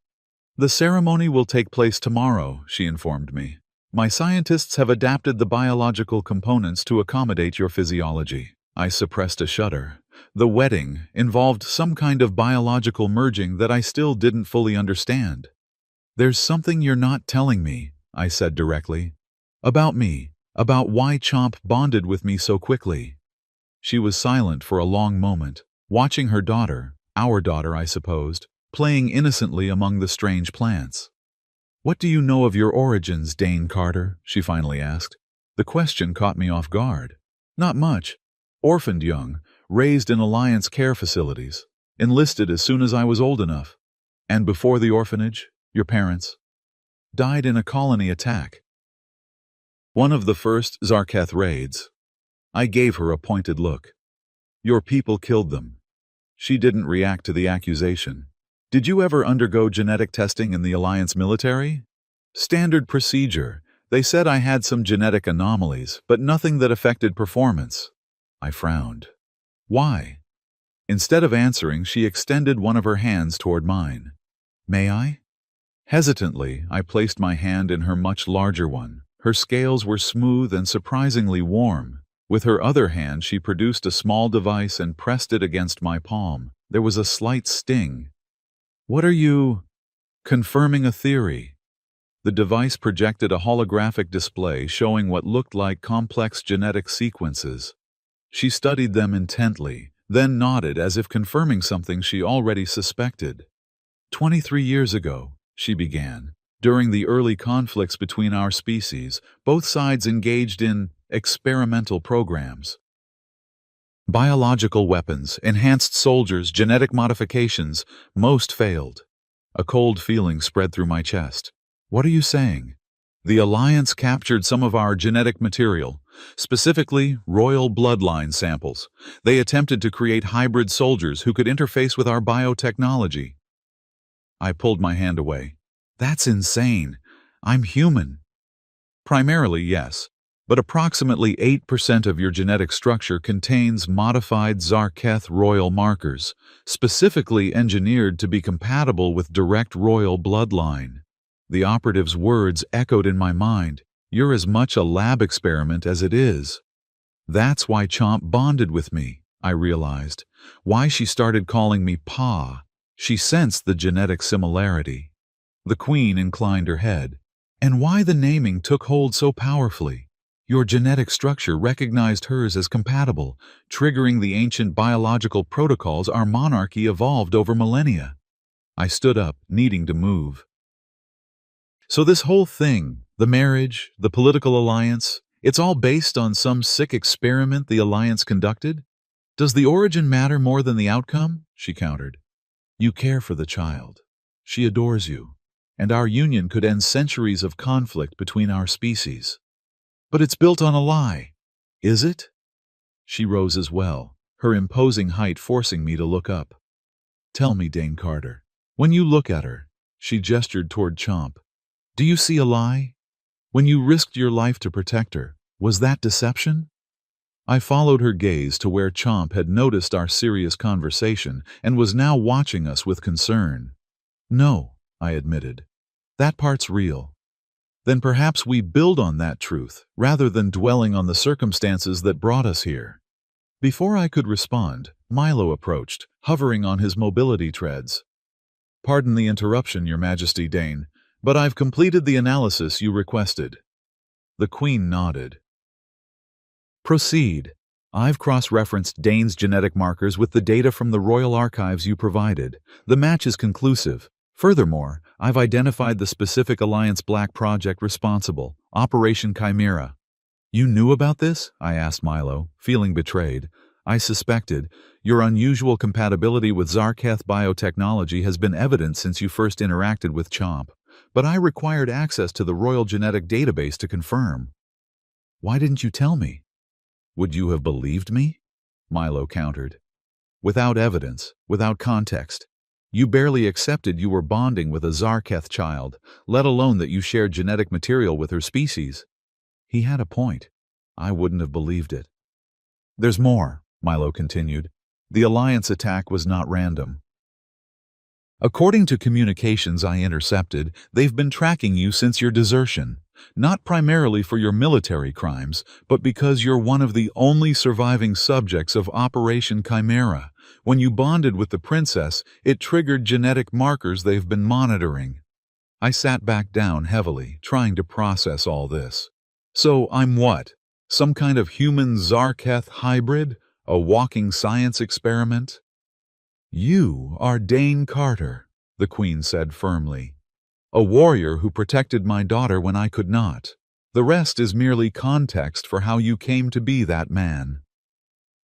The ceremony will take place tomorrow, she informed me. My scientists have adapted the biological components to accommodate your physiology. I suppressed a shudder. The wedding involved some kind of biological merging that I still didn't fully understand. There's something you're not telling me, I said directly. About me, about why Chomp bonded with me so quickly. She was silent for a long moment, watching her daughter, our daughter I supposed, playing innocently among the strange plants. What do you know of your origins, Dane Carter? She finally asked. The question caught me off guard. Not much. Orphaned young, raised in Alliance care facilities, enlisted as soon as I was old enough. And before the orphanage, your parents died in a colony attack. One of the first Zarketh raids. I gave her a pointed look. Your people killed them. She didn't react to the accusation. Did you ever undergo genetic testing in the Alliance military? Standard procedure. They said I had some genetic anomalies, but nothing that affected performance. I frowned. Why? Instead of answering, she extended one of her hands toward mine. May I? Hesitantly, I placed my hand in her much larger one. Her scales were smooth and surprisingly warm. With her other hand, she produced a small device and pressed it against my palm. There was a slight sting. What are you? Confirming a theory. The device projected a holographic display showing what looked like complex genetic sequences. She studied them intently, then nodded as if confirming something she already suspected. 23 years ago, she began. During the early conflicts between our species, both sides engaged in experimental programs. Biological weapons, enhanced soldiers, genetic modifications, most failed. A cold feeling spread through my chest. What are you saying? The Alliance captured some of our genetic material, specifically royal bloodline samples. They attempted to create hybrid soldiers who could interface with our biotechnology. I pulled my hand away. That's insane. I'm human. Primarily, yes, but approximately 8% of your genetic structure contains modified Zarketh royal markers, specifically engineered to be compatible with direct royal bloodline. The operative's words echoed in my mind. You're as much a lab experiment as it is. That's why Chomp bonded with me, I realized. Why she started calling me Pa. She sensed the genetic similarity. The Queen inclined her head. And why the naming took hold so powerfully. Your genetic structure recognized hers as compatible, triggering the ancient biological protocols our monarchy evolved over millennia. I stood up, needing to move. So this whole thing, the marriage, the political alliance, it's all based on some sick experiment the alliance conducted? Does the origin matter more than the outcome? She countered. You care for the child. She adores you. And our union could end centuries of conflict between our species. But it's built on a lie. Is it? She rose as well, her imposing height forcing me to look up. Tell me, Dane Carter, when you look at her, she gestured toward Chomp, do you see a lie? When you risked your life to protect her, was that deception? I followed her gaze to where Chomp had noticed our serious conversation and was now watching us with concern. No, I admitted. That part's real. Then perhaps we build on that truth, rather than dwelling on the circumstances that brought us here. Before I could respond, Milo approached, hovering on his mobility treads. Pardon the interruption, Your Majesty Dane, but I've completed the analysis you requested. The Queen nodded. Proceed. I've cross-referenced Dane's genetic markers with the data from the Royal Archives you provided. The match is conclusive. Furthermore, I've identified the specific Alliance Black project responsible, Operation Chimera. You knew about this? I asked Milo, feeling betrayed. I suspected. Your unusual compatibility with Zarketh biotechnology has been evident since you first interacted with Chomp, but I required access to the Royal Genetic Database to confirm. Why didn't you tell me? Would you have believed me? Milo countered. Without evidence, without context. You barely accepted you were bonding with a Zarketh child, let alone that you shared genetic material with her species. He had a point. I wouldn't have believed it. There's more, Milo continued. The Alliance attack was not random. According to communications I intercepted, they've been tracking you since your desertion, not primarily for your military crimes, but because you're one of the only surviving subjects of Operation Chimera. When you bonded with the princess, it triggered genetic markers they've been monitoring. I sat back down heavily, trying to process all this. So I'm what? Some kind of human Zarketh hybrid? A walking science experiment? You are Dane Carter, the Queen said firmly. A warrior who protected my daughter when I could not. The rest is merely context for how you came to be that man.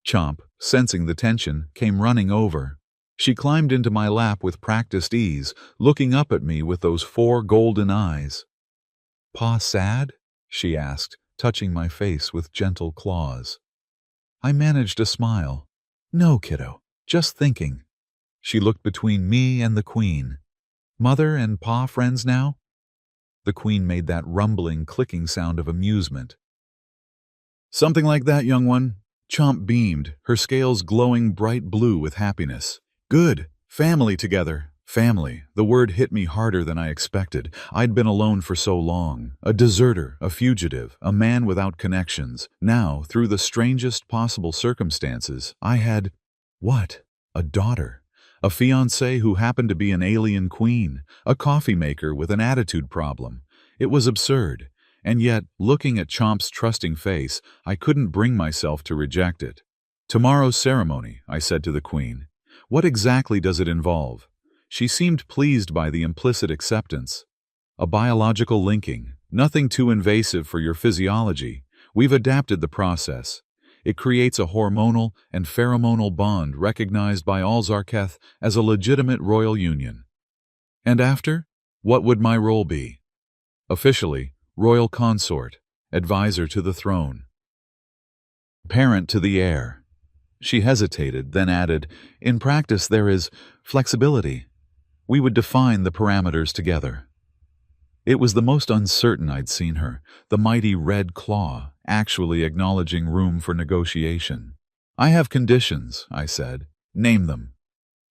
Chomp, sensing the tension, came running over. She climbed into my lap with practiced ease, looking up at me with those 4 golden eyes. Pa sad? She asked, touching my face with gentle claws. I managed a smile. No, kiddo, just thinking. She looked between me and the Queen. Mother and Pa friends now? The Queen made that rumbling, clicking sound of amusement. Something like that, young one. Chomp beamed, her scales glowing bright blue with happiness. Good. Family together. Family. The word hit me harder than I expected. I'd been alone for so long. A deserter, a fugitive, a man without connections. Now, through the strangest possible circumstances, I had... what? A daughter. A fiancé who happened to be an alien queen. A coffee maker with an attitude problem. It was absurd. And yet, looking at Chomp's trusting face, I couldn't bring myself to reject it. Tomorrow's ceremony, I said to the Queen. What exactly does it involve? She seemed pleased by the implicit acceptance. A biological linking, nothing too invasive for your physiology. We've adapted the process. It creates a hormonal and pheromonal bond recognized by all Zarketh as a legitimate royal union. And after? What would my role be? Officially, royal consort, advisor to the throne. Parent to the heir. She hesitated, then added, in practice there is flexibility. We would define the parameters together. It was the most uncertain I'd seen her, the mighty red claw, actually acknowledging room for negotiation. I have conditions, I said. Name them.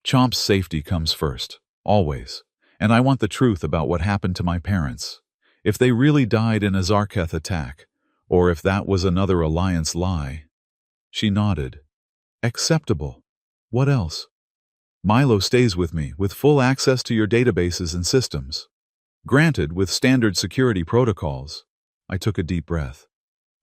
Chomp's safety comes first, always, and I want the truth about what happened to my parents. If they really died in a Zarketh attack, or if that was another Alliance lie. She nodded. Acceptable. What else? Milo stays with me, with full access to your databases and systems. Granted, with standard security protocols. I took a deep breath.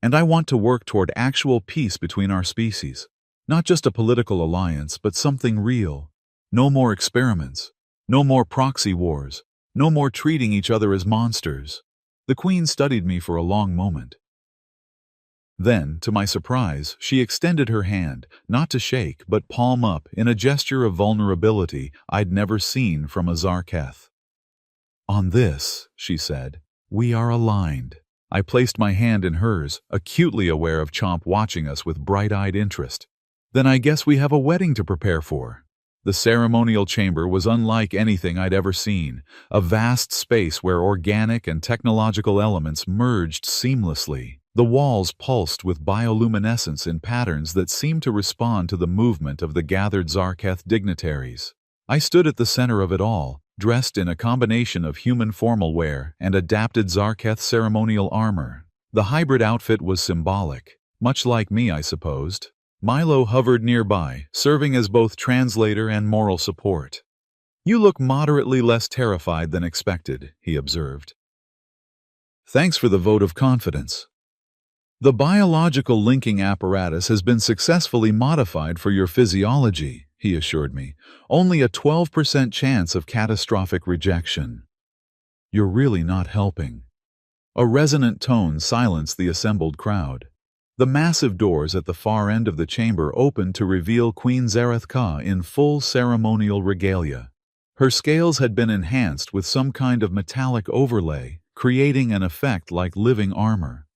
And I want to work toward actual peace between our species. Not just a political alliance, but something real. No more experiments. No more proxy wars. No more treating each other as monsters. The Queen studied me for a long moment. Then, to my surprise, she extended her hand, not to shake, but palm up, in a gesture of vulnerability I'd never seen from a Zarketh. "On this," she said, "we are aligned." I placed my hand in hers, acutely aware of Chomp watching us with bright-eyed interest. "Then I guess we have a wedding to prepare for." The ceremonial chamber was unlike anything I'd ever seen, a vast space where organic and technological elements merged seamlessly. The walls pulsed with bioluminescence in patterns that seemed to respond to the movement of the gathered Zarketh dignitaries. I stood at the center of it all, dressed in a combination of human formal wear and adapted Zarketh ceremonial armor. The hybrid outfit was symbolic, much like me, I supposed. Milo hovered nearby, serving as both translator and moral support. "You look moderately less terrified than expected," he observed. "Thanks for the vote of confidence. The biological linking apparatus has been successfully modified for your physiology," he assured me. "Only a 12% chance of catastrophic rejection." "You're really not helping." A resonant tone silenced the assembled crowd. The massive doors at the far end of the chamber opened to reveal Queen Zareth Ka in full ceremonial regalia. Her scales had been enhanced with some kind of metallic overlay, creating an effect like living armor.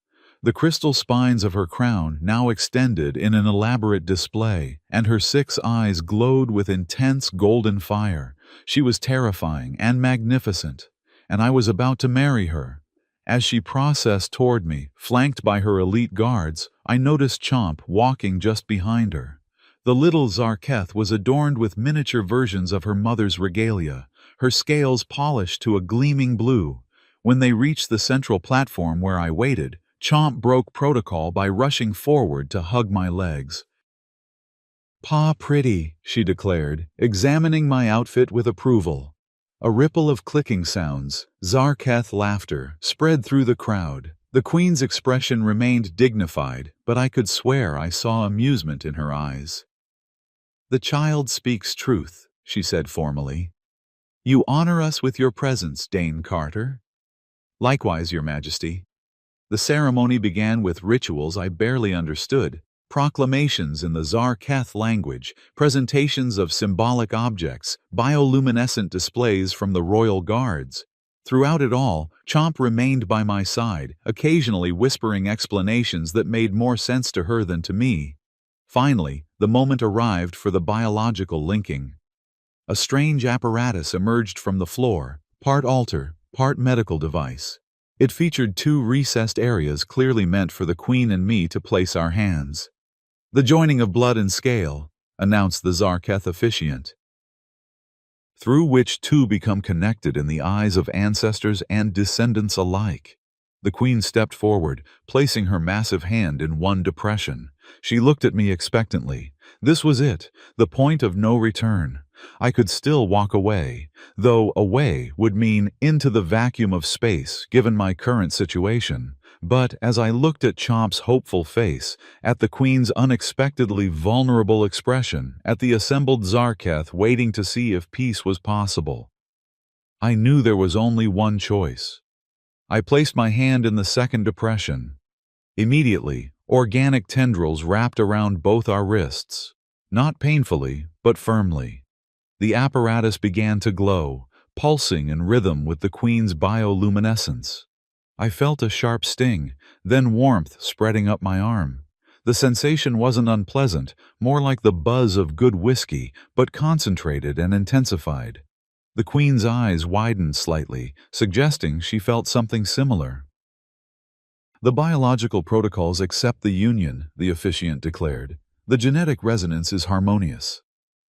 The crystal spines of her crown now extended in an elaborate display, and her 6 eyes glowed with intense golden fire. She was terrifying and magnificent, and I was about to marry her. As she processed toward me, flanked by her elite guards, I noticed Chomp walking just behind her. The little Zarketh was adorned with miniature versions of her mother's regalia, her scales polished to a gleaming blue. When they reached the central platform where I waited, Chomp broke protocol by rushing forward to hug my legs. "Pa pretty," she declared, examining my outfit with approval. A ripple of clicking sounds, Zarketh laughter, spread through the crowd. The Queen's expression remained dignified, but I could swear I saw amusement in her eyes. "The child speaks truth," she said formally. "You honor us with your presence, Dane Carter." "Likewise, Your Majesty." The ceremony began with rituals I barely understood, proclamations in the Zarketh language, presentations of symbolic objects, bioluminescent displays from the royal guards. Throughout it all, Chomp remained by my side, occasionally whispering explanations that made more sense to her than to me. Finally, the moment arrived for the biological linking. A strange apparatus emerged from the floor, part altar, part medical device. It featured 2 recessed areas clearly meant for the Queen and me to place our hands. "The joining of blood and scale," announced the Zarketh officiant, "through which 2 become connected in the eyes of ancestors and descendants alike." The Queen stepped forward, placing her massive hand in one depression. She looked at me expectantly. This was it, the point of no return. I could still walk away, though away would mean into the vacuum of space given my current situation. But as I looked at Chomp's hopeful face, at the Queen's unexpectedly vulnerable expression, at the assembled Zarketh waiting to see if peace was possible, I knew there was only one choice. I placed my hand in the second depression. Immediately, organic tendrils wrapped around both our wrists. Not painfully, but firmly. The apparatus began to glow, pulsing in rhythm with the Queen's bioluminescence. I felt a sharp sting, then warmth spreading up my arm. The sensation wasn't unpleasant, more like the buzz of good whiskey, but concentrated and intensified. The Queen's eyes widened slightly, suggesting she felt something similar. "The biological protocols accept the union," the officiant declared. "The genetic resonance is harmonious."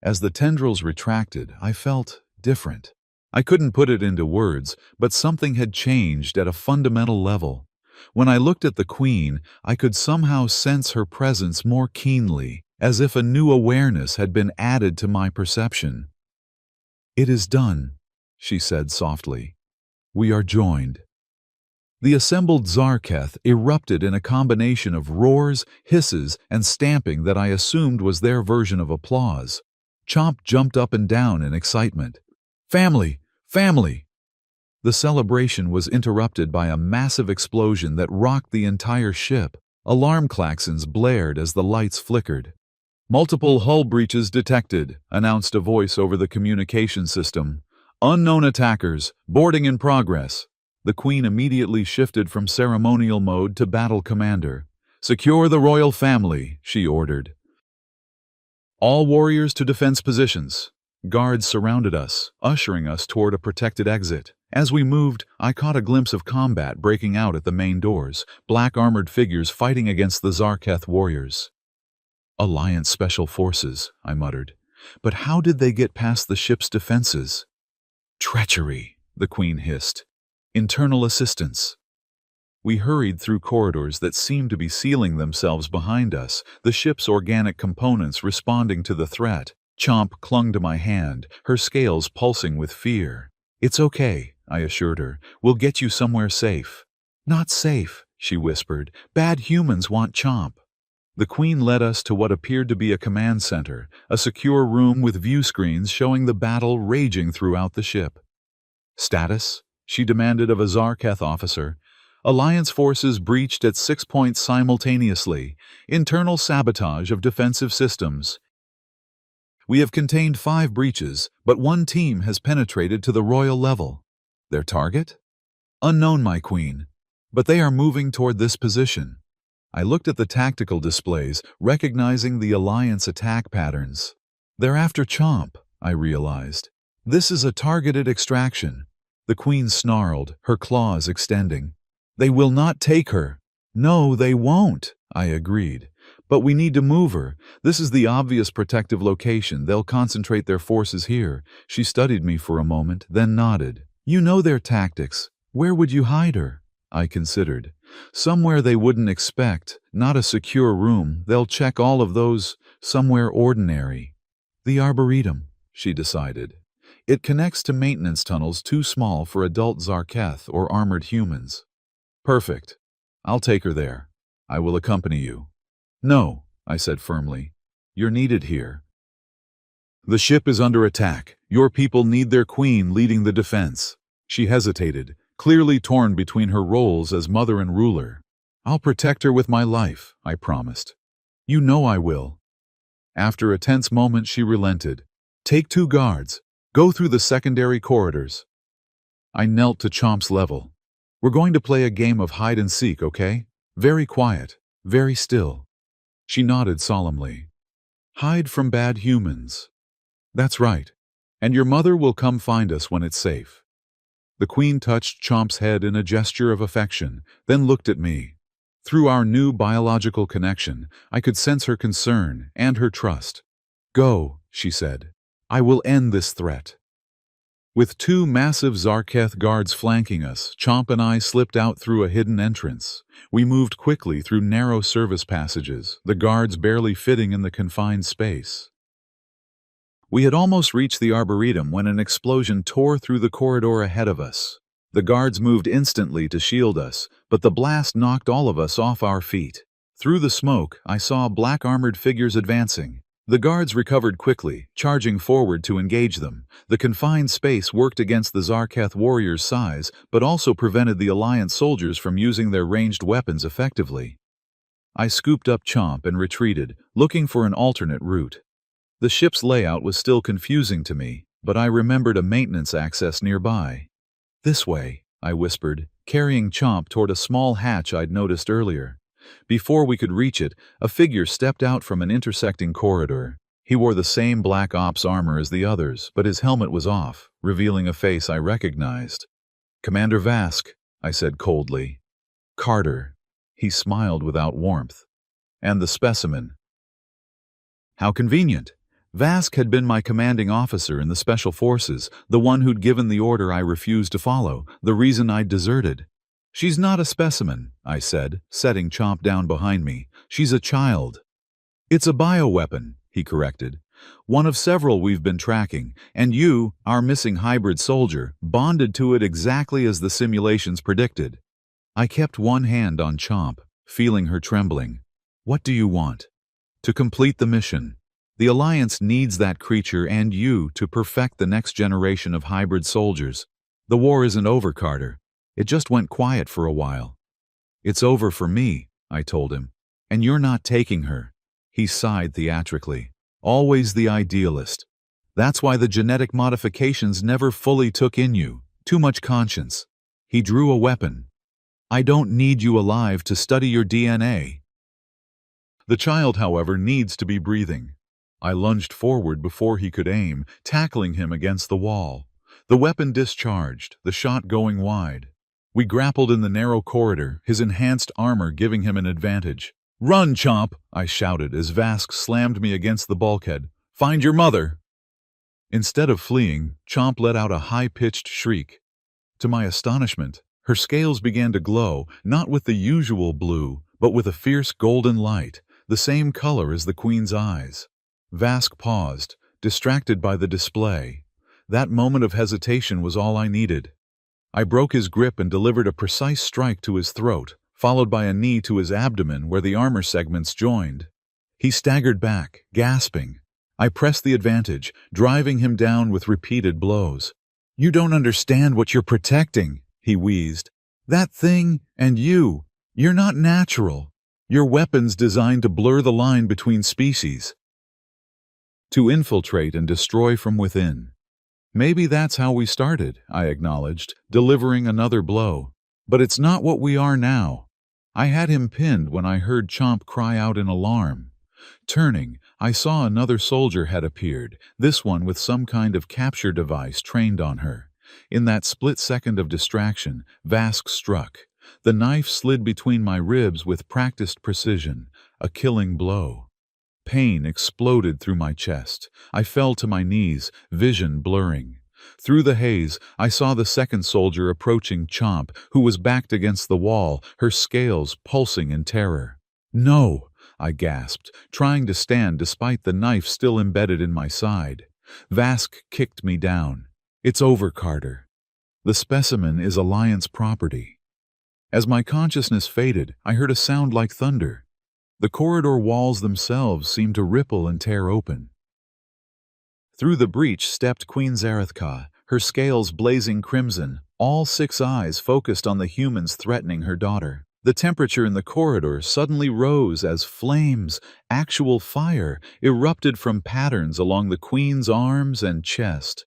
As the tendrils retracted, I felt different. I couldn't put it into words, but something had changed at a fundamental level. When I looked at the Queen, I could somehow sense her presence more keenly, as if a new awareness had been added to my perception. "It is done," she said softly. "We are joined." The assembled Zarketh erupted in a combination of roars, hisses, and stamping that I assumed was their version of applause. Chomp jumped up and down in excitement. "Family! Family!" The celebration was interrupted by a massive explosion that rocked the entire ship. Alarm klaxons blared as the lights flickered. "Multiple hull breaches detected," announced a voice over the communication system. "Unknown attackers, boarding in progress." The Queen immediately shifted from ceremonial mode to battle commander. "Secure the royal family," she ordered. "All warriors to defense positions." Guards surrounded us, ushering us toward a protected exit. As we moved, I caught a glimpse of combat breaking out at the main doors, black armored figures fighting against the Zarketh warriors. "Alliance Special Forces," I muttered. "But how did they get past the ship's defenses?" "Treachery," the Queen hissed. "Internal assistance." We hurried through corridors that seemed to be sealing themselves behind us, the ship's organic components responding to the threat. Chomp clung to my hand, her scales pulsing with fear. "It's okay," I assured her. "We'll get you somewhere safe." "Not safe," she whispered. "Bad humans want Chomp." The Queen led us to what appeared to be a command center, a secure room with view screens showing the battle raging throughout the ship. "Status?" she demanded of a Zarketh officer. "Alliance forces breached at 6 points simultaneously. Internal sabotage of defensive systems. We have contained 5 breaches, but 1 team has penetrated to the royal level." "Their target?" "Unknown, my Queen. But they are moving toward this position." I looked at the tactical displays, recognizing the Alliance attack patterns. "They're after Chomp," I realized. "This is a targeted extraction." The Queen snarled, her claws extending. "They will not take her." "No, they won't," I agreed. "But we need to move her. This is the obvious protective location. They'll concentrate their forces here." She studied me for a moment, then nodded. "You know their tactics. Where would you hide her?" I considered. "Somewhere they wouldn't expect, not a secure room. They'll check all of those, somewhere ordinary." "The Arboretum," she decided. "It connects to maintenance tunnels too small for adult Zarketh or armored humans." "Perfect. I'll take her there. I will accompany you." "No," I said firmly. "You're needed here. The ship is under attack. Your people need their Queen leading the defense." She hesitated, clearly torn between her roles as mother and ruler. "I'll protect her with my life," I promised. "You know I will." After a tense moment, she relented. "Take 2 guards. Go through the secondary corridors." I knelt to Chomp's level. "We're going to play a game of hide and seek, okay? Very quiet, very still." She nodded solemnly. "Hide from bad humans." "That's right. And your mother will come find us when it's safe." The Queen touched Chomp's head in a gesture of affection, then looked at me. Through our new biological connection, I could sense her concern and her trust. "Go," she said. "I will end this threat." With 2 massive Zarketh guards flanking us, Chomp and I slipped out through a hidden entrance. We moved quickly through narrow service passages, the guards barely fitting in the confined space. We had almost reached the Arboretum when an explosion tore through the corridor ahead of us. The guards moved instantly to shield us, but the blast knocked all of us off our feet. Through the smoke, I saw black armored figures advancing. The guards recovered quickly, charging forward to engage them. The confined space worked against the Zarketh warriors' size, but also prevented the Alliance soldiers from using their ranged weapons effectively. I scooped up Chomp and retreated, looking for an alternate route. The ship's layout was still confusing to me, but I remembered a maintenance access nearby. "This way," I whispered, carrying Chomp toward a small hatch I'd noticed earlier. Before we could reach it, a figure stepped out from an intersecting corridor. He wore the same black ops armor as the others, but his helmet was off, revealing a face I recognized. "Commander Vask," I said coldly. "Carter." He smiled without warmth. "And the specimen." How convenient. Vask had been my commanding officer in the Special Forces, the one who'd given the order I refused to follow, the reason I'd deserted. "She's not a specimen," I said, setting Chomp down behind me. "She's a child." "It's a bioweapon," he corrected. "One of several we've been tracking, and you, our missing hybrid soldier, bonded to it exactly as the simulations predicted." I kept one hand on Chomp, feeling her trembling. What do you want? To complete the mission. The Alliance needs that creature and you to perfect the next generation of hybrid soldiers. The war isn't over, Carter. It just went quiet for a while. It's over for me, I told him. And you're not taking her. He sighed theatrically. Always the idealist. That's why the genetic modifications never fully took in you. Too much conscience. He drew a weapon. I don't need you alive to study your DNA. The child, however, needs to be breathing. I lunged forward before he could aim, tackling him against the wall. The weapon discharged, the shot going wide. We grappled in the narrow corridor, his enhanced armor giving him an advantage. Run, Chomp! I shouted as Vask slammed me against the bulkhead. Find your mother! Instead of fleeing, Chomp let out a high-pitched shriek. To my astonishment, her scales began to glow, not with the usual blue, but with a fierce golden light, the same color as the Queen's eyes. Vask paused, distracted by the display. That moment of hesitation was all I needed. I broke his grip and delivered a precise strike to his throat, followed by a knee to his abdomen where the armor segments joined. He staggered back, gasping. I pressed the advantage, driving him down with repeated blows. You don't understand what you're protecting, he wheezed. That thing and you, you're not natural. Your weapon's designed to blur the line between species. To infiltrate and destroy from within. Maybe that's how we started, I acknowledged, delivering another blow. But it's not what we are now. I had him pinned when I heard Chomp cry out in alarm. Turning, I saw another soldier had appeared, this one with some kind of capture device trained on her. In that split second of distraction, Vask struck. The knife slid between my ribs with practiced precision, a killing blow. Pain exploded through my chest. I fell to my knees, vision blurring. Through the haze, I saw the second soldier approaching Chomp, who was backed against the wall, her scales pulsing in terror. No, I gasped, trying to stand despite the knife still embedded in my side. Vask kicked me down. It's over, Carter. The specimen is Alliance property. As my consciousness faded, I heard a sound like thunder. The corridor walls themselves seemed to ripple and tear open. Through the breach stepped Queen Zarethka, her scales blazing crimson, all 6 eyes focused on the humans threatening her daughter. The temperature in the corridor suddenly rose as flames, actual fire, erupted from patterns along the Queen's arms and chest.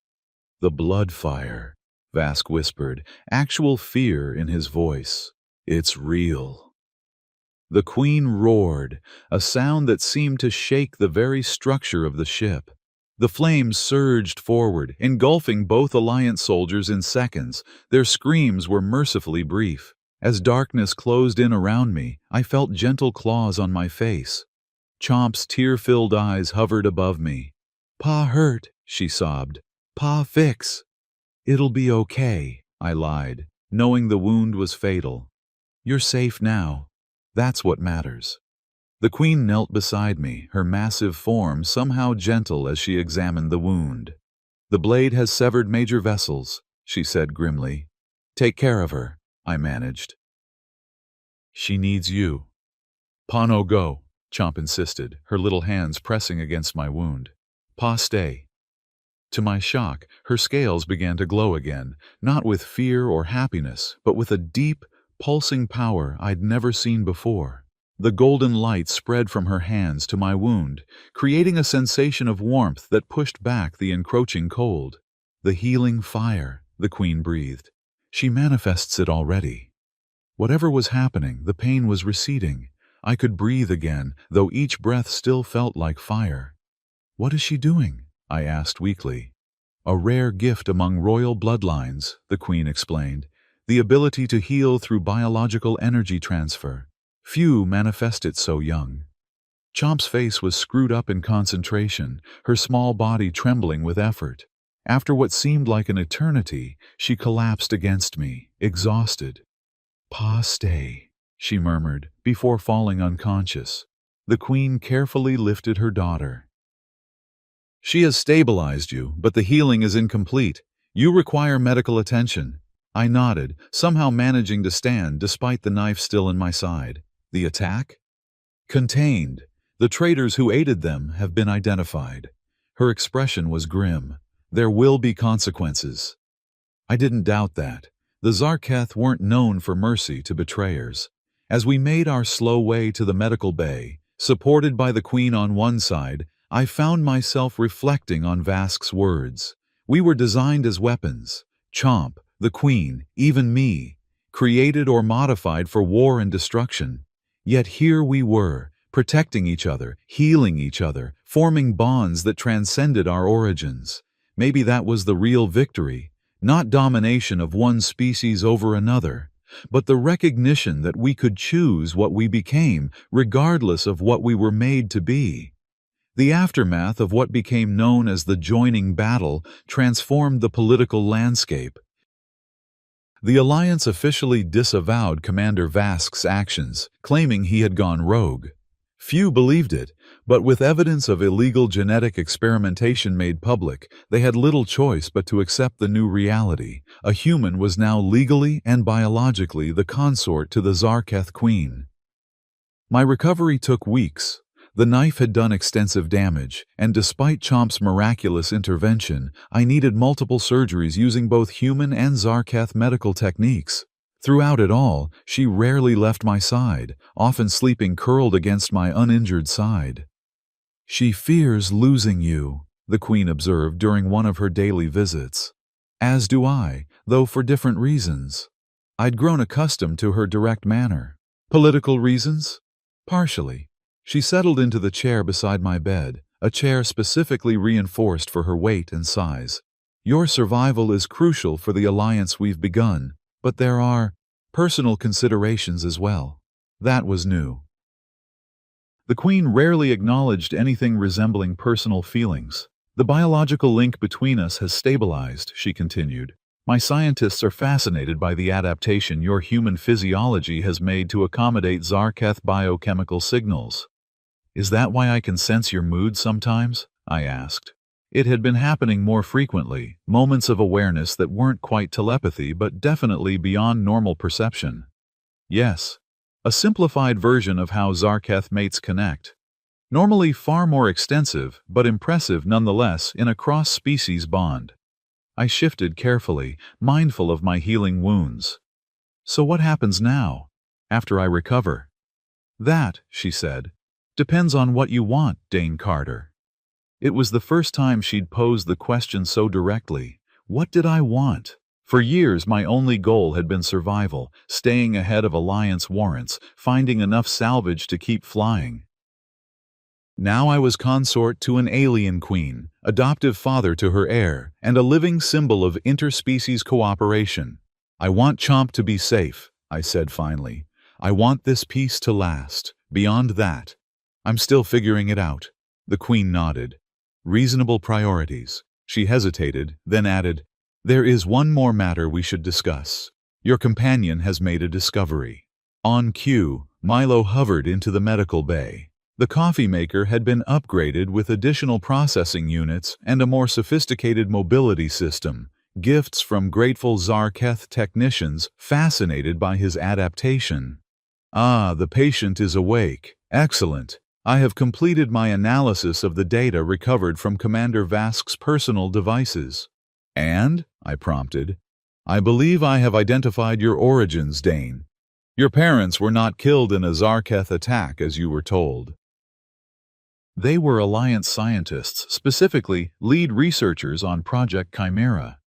The blood fire, Vask whispered, actual fear in his voice. It's real. The Queen roared, a sound that seemed to shake the very structure of the ship. The flames surged forward, engulfing both Alliance soldiers in seconds. Their screams were mercifully brief. As darkness closed in around me, I felt gentle claws on my face. Chomp's tear-filled eyes hovered above me. Pa hurt, she sobbed. Pa fix. It'll be okay, I lied, knowing the wound was fatal. You're safe now. That's what matters. The Queen knelt beside me, her massive form somehow gentle as she examined the wound. The blade has severed major vessels, she said grimly. Take care of her, I managed. She needs you. Pa no go, Chomp insisted, her little hands pressing against my wound. Pa stay. To my shock, her scales began to glow again, not with fear or happiness, but with a deep, pulsing power I'd never seen before. The golden light spread from her hands to my wound, creating a sensation of warmth that pushed back the encroaching cold. The healing fire, the Queen breathed. She manifests it already. Whatever was happening, the pain was receding. I could breathe again, though each breath still felt like fire. What is she doing? I asked weakly. A rare gift among royal bloodlines, the Queen explained. The ability to heal through biological energy transfer. Few manifest it so young. Chomp's face was screwed up in concentration, her small body trembling with effort. After what seemed like an eternity, she collapsed against me, exhausted. Pa stay, she murmured, before falling unconscious. The Queen carefully lifted her daughter. She has stabilized you, but the healing is incomplete. You require medical attention. I nodded, somehow managing to stand despite the knife still in my side. The attack? Contained. The traitors who aided them have been identified. Her expression was grim. There will be consequences. I didn't doubt that. The Zarketh weren't known for mercy to betrayers. As we made our slow way to the medical bay, supported by the Queen on one side, I found myself reflecting on Vask's words. We were designed as weapons. Chomp, the Queen, even me, created or modified for war and destruction. Yet here we were, protecting each other, healing each other, forming bonds that transcended our origins. Maybe that was the real victory, not domination of one species over another, but the recognition that we could choose what we became, regardless of what we were made to be. The aftermath of what became known as the joining battle transformed the political landscape. The Alliance officially disavowed Commander Vask's actions, claiming he had gone rogue. Few believed it, but with evidence of illegal genetic experimentation made public, they had little choice but to accept the new reality. A human was now legally and biologically the consort to the Zarketh Queen. My recovery took weeks. The knife had done extensive damage, and despite Chomp's miraculous intervention, I needed multiple surgeries using both human and Zarketh medical techniques. Throughout it all, she rarely left my side, often sleeping curled against my uninjured side. "She fears losing you," the Queen observed during one of her daily visits. As do I, though for different reasons. I'd grown accustomed to her direct manner. Political reasons? Partially. She settled into the chair beside my bed, a chair specifically reinforced for her weight and size. "Your survival is crucial for the alliance we've begun, but there are personal considerations as well." That was new. The Queen rarely acknowledged anything resembling personal feelings. "The biological link between us has stabilized," she continued. "My scientists are fascinated by the adaptation your human physiology has made to accommodate Zarketh biochemical signals." "Is that why I can sense your mood sometimes?" I asked. It had been happening more frequently, moments of awareness that weren't quite telepathy but definitely beyond normal perception. Yes, a simplified version of how Zarketh mates connect. Normally far more extensive, but impressive nonetheless in a cross-species bond. I shifted carefully, mindful of my healing wounds. "So what happens now, after I recover?" "That," she said, "depends on what you want, Dane Carter." It was the first time she'd posed the question so directly. What did I want? For years, my only goal had been survival, staying ahead of Alliance warrants, finding enough salvage to keep flying. Now I was consort to an alien queen, adoptive father to her heir, and a living symbol of interspecies cooperation. "I want Chomp to be safe," I said finally. "I want this peace to last. Beyond that, I'm still figuring it out." The Queen nodded. "Reasonable priorities." She hesitated, then added, "There is one more matter we should discuss. Your companion has made a discovery." On cue, Milo hovered into the medical bay. The coffee maker had been upgraded with additional processing units and a more sophisticated mobility system, gifts from grateful Zarketh technicians fascinated by his adaptation. "Ah, the patient is awake. Excellent. I have completed my analysis of the data recovered from Commander Vask's personal devices." "And?" I prompted. "I believe I have identified your origins, Dane. Your parents were not killed in a Zarketh attack, as you were told." They were Alliance scientists, specifically lead researchers on Project Chimera.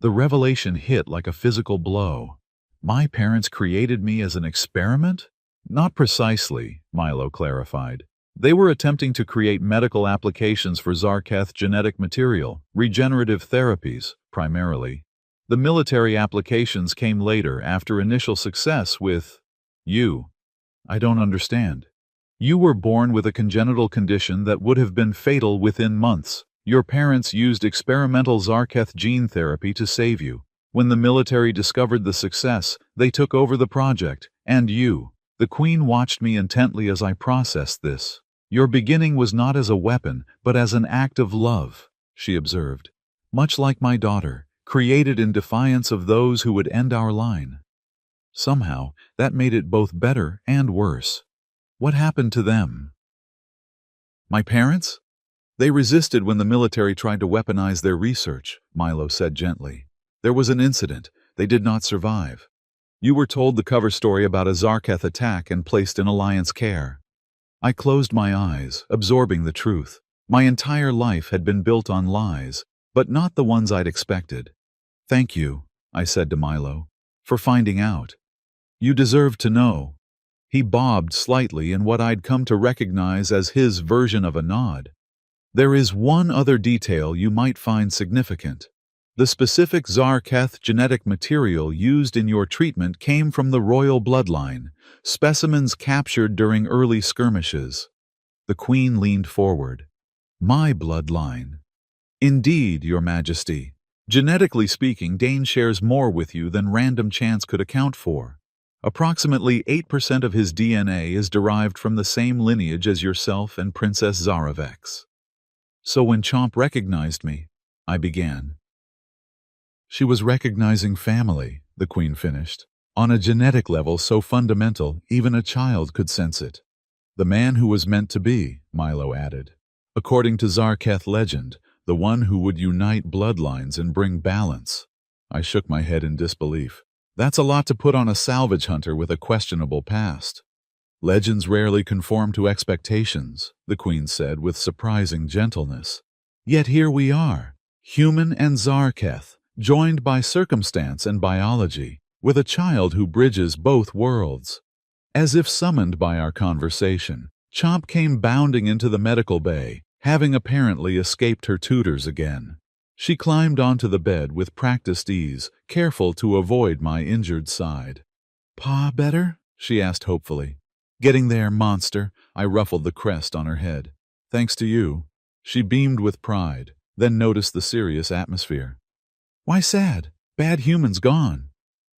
The revelation hit like a physical blow. My parents created me as an experiment? Not precisely, Milo clarified. They were attempting to create medical applications for Zarketh genetic material, regenerative therapies, primarily. The military applications came later after initial success with you. I don't understand. You were born with a congenital condition that would have been fatal within months. Your parents used experimental Zarketh gene therapy to save you. When the military discovered the success, they took over the project, and you. The Queen watched me intently as I processed this. "Your beginning was not as a weapon, but as an act of love," she observed. "Much like my daughter, created in defiance of those who would end our line. Somehow, that made it both better and worse. What happened to them? My parents? They resisted when the military tried to weaponize their research, Milo said gently. There was an incident. They did not survive. You were told the cover story about a Zarketh attack and placed in Alliance care. I closed my eyes, absorbing the truth. My entire life had been built on lies, but not the ones I'd expected. Thank you, I said to Milo, for finding out. You deserve to know. He bobbed slightly in what I'd come to recognize as his version of a nod. There is one other detail you might find significant. The specific Zarketh genetic material used in your treatment came from the royal bloodline, specimens captured during early skirmishes. The Queen leaned forward. My bloodline. Indeed, Your Majesty. Genetically speaking, Dane shares more with you than random chance could account for. Approximately 8% of his DNA is derived from the same lineage as yourself and Princess Zaravex. So when Chomp recognized me, I began. She was recognizing family, the Queen finished, on a genetic level so fundamental even a child could sense it. The man who was meant to be, Milo added. According to Zarketh legend, the one who would unite bloodlines and bring balance. I shook my head in disbelief. That's a lot to put on a salvage hunter with a questionable past. Legends rarely conform to expectations, the Queen said with surprising gentleness. Yet here we are, human and Zarketh, joined by circumstance and biology, with a child who bridges both worlds. As if summoned by our conversation, Chomp came bounding into the medical bay, having apparently escaped her tutors again. She climbed onto the bed with practiced ease, careful to avoid my injured side. Pa better? She asked hopefully. Getting there, monster, I ruffled the crest on her head. Thanks to you. She beamed with pride, then noticed the serious atmosphere. Why sad? Bad humans gone.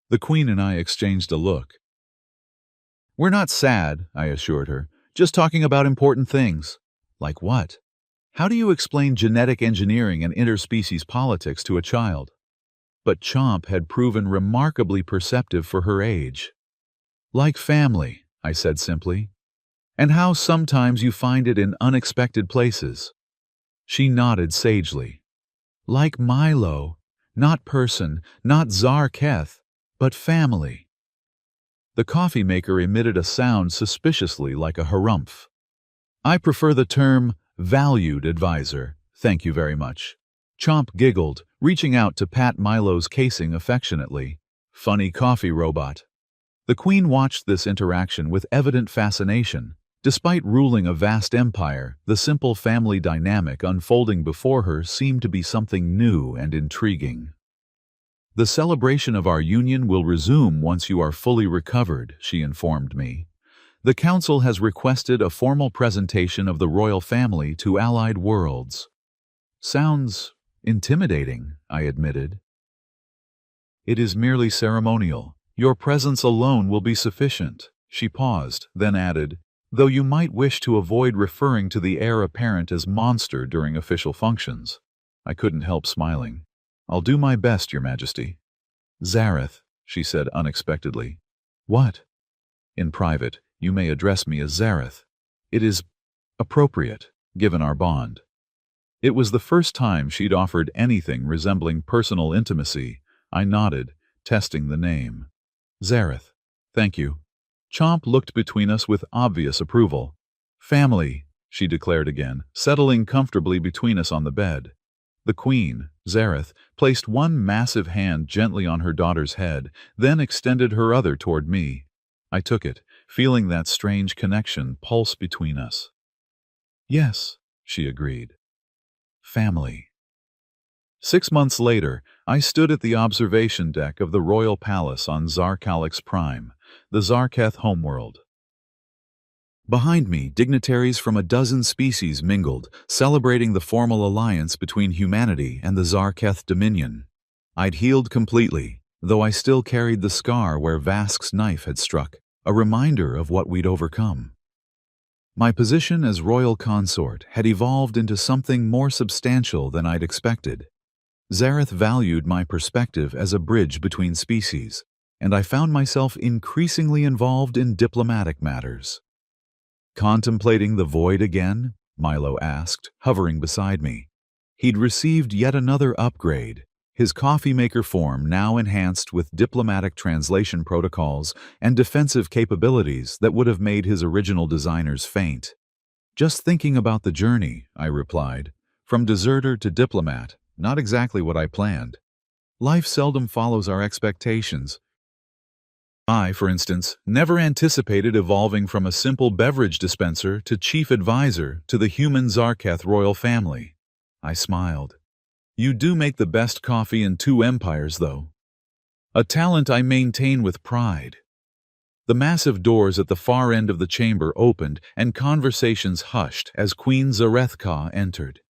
The Queen and I exchanged a look. We're not sad, I assured her, just talking about important things. Like what? How do you explain genetic engineering and interspecies politics to a child? But Chomp had proven remarkably perceptive for her age. Like family, I said simply. And how sometimes you find it in unexpected places. She nodded sagely. Like Milo. Not person, not Zarketh, but family. The coffee maker emitted a sound suspiciously like a harumph. I prefer the term valued advisor, thank you very much. Chomp giggled, reaching out to pat Milo's casing affectionately. Funny coffee robot. The Queen watched this interaction with evident fascination. Despite ruling a vast empire, the simple family dynamic unfolding before her seemed to be something new and intriguing. The celebration of our union will resume once you are fully recovered, she informed me. The Council has requested a formal presentation of the royal family to allied worlds. Sounds intimidating, I admitted. It is merely ceremonial. Your presence alone will be sufficient. She paused, then added, though you might wish to avoid referring to the heir apparent as monster during official functions. I couldn't help smiling. I'll do my best, Your Majesty. Zareth, she said unexpectedly. What? In private, you may address me as Zareth. It is appropriate, given our bond. It was the first time she'd offered anything resembling personal intimacy. I nodded, testing the name. Zareth. Thank you. Chomp looked between us with obvious approval. Family, she declared again, settling comfortably between us on the bed. The Queen, Zareth, placed one massive hand gently on her daughter's head, then extended her other toward me. I took it, feeling that strange connection pulse between us. Yes, she agreed. Family. 6 months later, I stood at the observation deck of the Royal Palace on Zarkalix Prime, the Zarketh homeworld. Behind me, dignitaries from a dozen species mingled, celebrating the formal alliance between humanity and the Zarketh Dominion. I'd healed completely, though I still carried the scar where Vask's knife had struck, a reminder of what we'd overcome. My position as royal consort had evolved into something more substantial than I'd expected. Zareth valued my perspective as a bridge between species, and I found myself increasingly involved in diplomatic matters. "Contemplating the void again?" Milo asked, hovering beside me. He'd received yet another upgrade, his coffee maker form now enhanced with diplomatic translation protocols and defensive capabilities that would have made his original designers faint. "Just thinking about the journey," I replied. "From deserter to diplomat, not exactly what I planned. Life seldom follows our expectations. I, for instance, never anticipated evolving from a simple beverage dispenser to chief advisor to the human Zarketh royal family." I smiled. "You do make the best coffee in 2 empires, though." "A talent I maintain with pride." The massive doors at the far end of the chamber opened and conversations hushed as Queen Zarethka entered.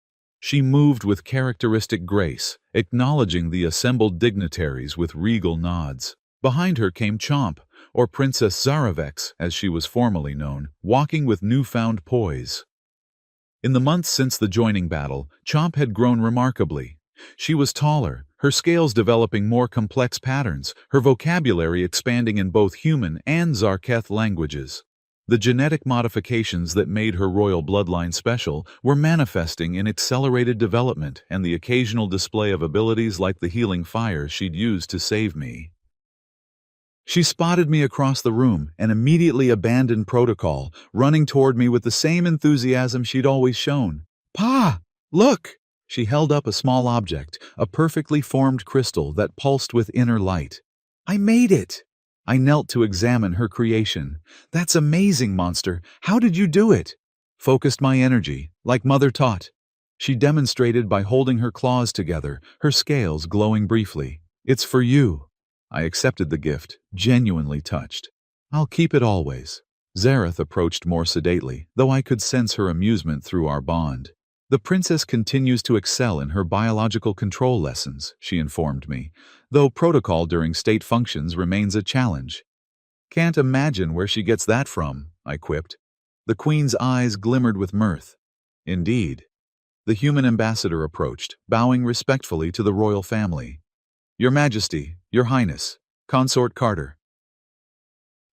She moved with characteristic grace, acknowledging the assembled dignitaries with regal nods. Behind her came Chomp, or Princess Zaravex, as she was formally known, walking with newfound poise. In the months since the joining battle, Chomp had grown remarkably. She was taller, her scales developing more complex patterns, her vocabulary expanding in both human and Zarketh languages. The genetic modifications that made her royal bloodline special were manifesting in accelerated development and the occasional display of abilities like the healing fire she'd used to save me. She spotted me across the room and immediately abandoned protocol, running toward me with the same enthusiasm she'd always shown. "Pa, look!" She held up a small object, a perfectly formed crystal that pulsed with inner light. "I made it!" I knelt to examine her creation. "That's amazing, monster. How did you do it?" "Focused my energy, like Mother taught." She demonstrated by holding her claws together, her scales glowing briefly. "It's for you." I accepted the gift, genuinely touched. "I'll keep it always." Zareth approached more sedately, though I could sense her amusement through our bond. "The princess continues to excel in her biological control lessons," she informed me, "though protocol during state functions remains a challenge." "Can't imagine where she gets that from," I quipped. The queen's eyes glimmered with mirth. "Indeed." The human ambassador approached, bowing respectfully to the royal family. "Your Majesty, Your Highness, Consort Carter.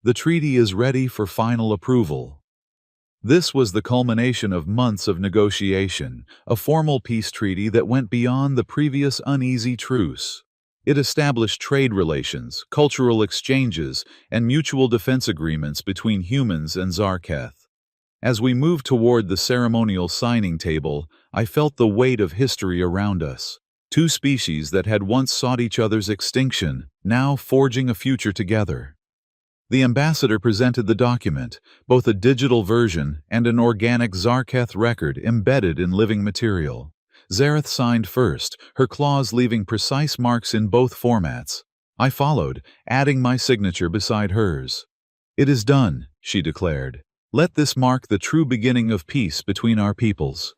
The treaty is ready for final approval." This was the culmination of months of negotiation, a formal peace treaty that went beyond the previous uneasy truce. It established trade relations, cultural exchanges, and mutual defense agreements between humans and Zarketh. As we moved toward the ceremonial signing table, I felt the weight of history around us. 2 species that had once sought each other's extinction, now forging a future together. The ambassador presented the document, both a digital version and an organic Zarketh record embedded in living material. Zareth signed first, her claws leaving precise marks in both formats. I followed, adding my signature beside hers. "It is done," she declared. "Let this mark the true beginning of peace between our peoples."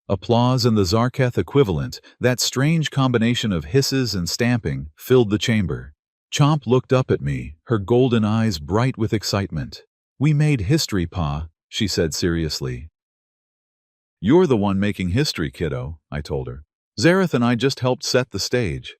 Applause and the Zarketh equivalent, that strange combination of hisses and stamping, filled the chamber. Chomp looked up at me, her golden eyes bright with excitement. "We made history, Pa," she said seriously. "You're the one making history, kiddo," I told her. "Zareth and I just helped set the stage."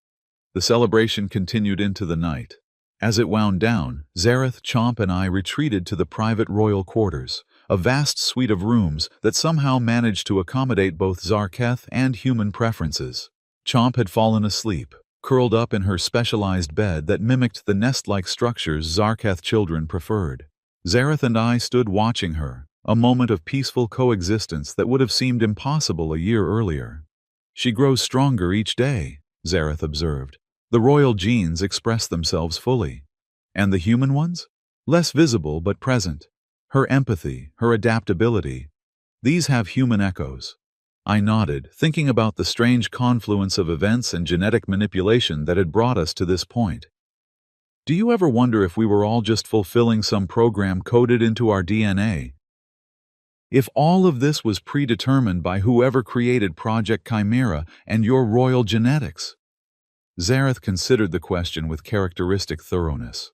The celebration continued into the night. As it wound down, Zareth, Chomp, and I retreated to the private royal quarters, a vast suite of rooms that somehow managed to accommodate both Zarketh and human preferences. Chomp had fallen asleep, curled up in her specialized bed that mimicked the nest-like structures Zarketh children preferred. Zareth and I stood watching her, a moment of peaceful coexistence that would have seemed impossible a year earlier. "She grows stronger each day," Zareth observed. "The royal genes express themselves fully. And the human ones? Less visible but present. Her empathy, her adaptability. These have human echoes." I nodded, thinking about the strange confluence of events and genetic manipulation that had brought us to this point. "Do you ever wonder if we were all just fulfilling some program coded into our DNA? If all of this was predetermined by whoever created Project Chimera and your royal genetics?" Zareth considered the question with characteristic thoroughness.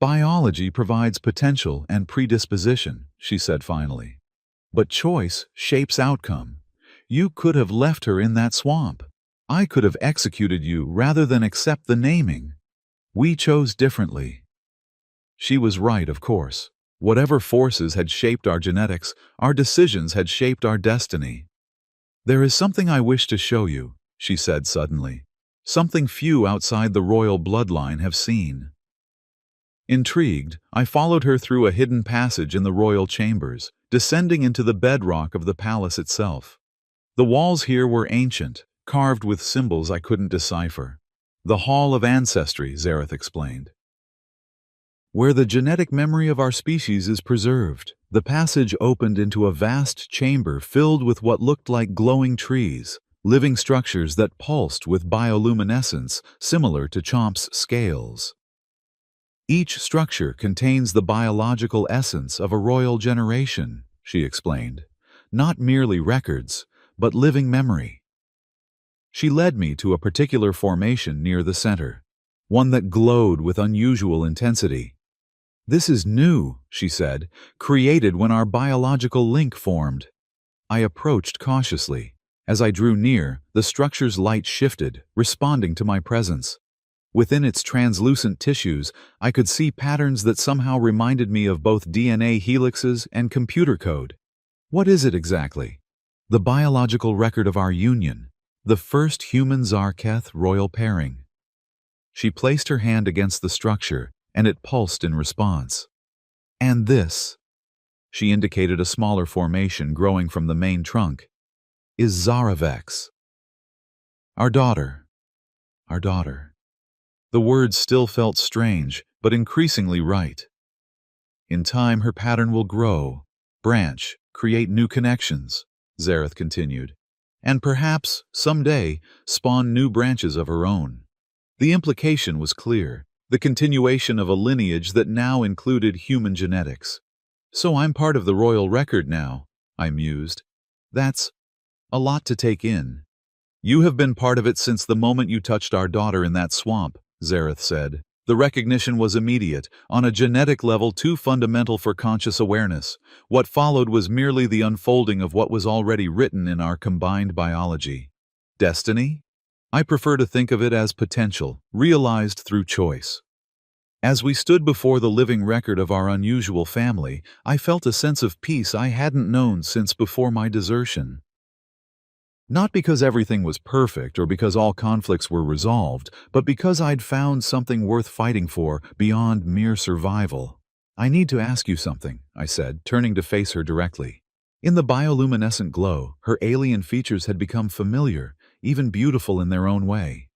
"Biology provides potential and predisposition," she said finally. "But choice shapes outcome. You could have left her in that swamp. I could have executed you rather than accept the naming. We chose differently." She was right, of course. Whatever forces had shaped our genetics, our decisions had shaped our destiny. "There is something I wish to show you," she said suddenly. "Something few outside the royal bloodline have seen." Intrigued, I followed her through a hidden passage in the royal chambers, descending into the bedrock of the palace itself. The walls here were ancient, carved with symbols I couldn't decipher. "The Hall of Ancestry," Zareth explained, "where the genetic memory of our species is preserved." The passage opened into a vast chamber filled with what looked like glowing trees, living structures that pulsed with bioluminescence similar to Chomp's scales. "Each structure contains the biological essence of a royal generation," she explained. "Not merely records, but living memory." She led me to a particular formation near the center, one that glowed with unusual intensity. "This is new," she said, "created when our biological link formed." I approached cautiously. As I drew near, the structure's light shifted, responding to my presence. Within its translucent tissues, I could see patterns that somehow reminded me of both DNA helixes and computer code. "What is it exactly?" "The biological record of our union, the first human-Zarketh royal pairing." She placed her hand against the structure, and it pulsed in response. "And this," she indicated a smaller formation growing from the main trunk, "is Zaravex. Our daughter. Our daughter." The words still felt strange, but increasingly right. "In time her pattern will grow, branch, create new connections," Zareth continued, "and perhaps, someday, spawn new branches of her own." The implication was clear, the continuation of a lineage that now included human genetics. "So I'm part of the royal record now," I mused. "That's a lot to take in." "You have been part of it since the moment you touched our daughter in that swamp," Zareth said. "The recognition was immediate, on a genetic level too fundamental for conscious awareness. What followed was merely the unfolding of what was already written in our combined biology." "Destiny?" I prefer to think of it as potential, realized through choice. As we stood before the living record of our unusual family, I felt a sense of peace I hadn't known since before my desertion. Not because everything was perfect or because all conflicts were resolved, but because I'd found something worth fighting for beyond mere survival. "I need to ask you something," I said, turning to face her directly. In the bioluminescent glow, her alien features had become familiar, even beautiful in their own way.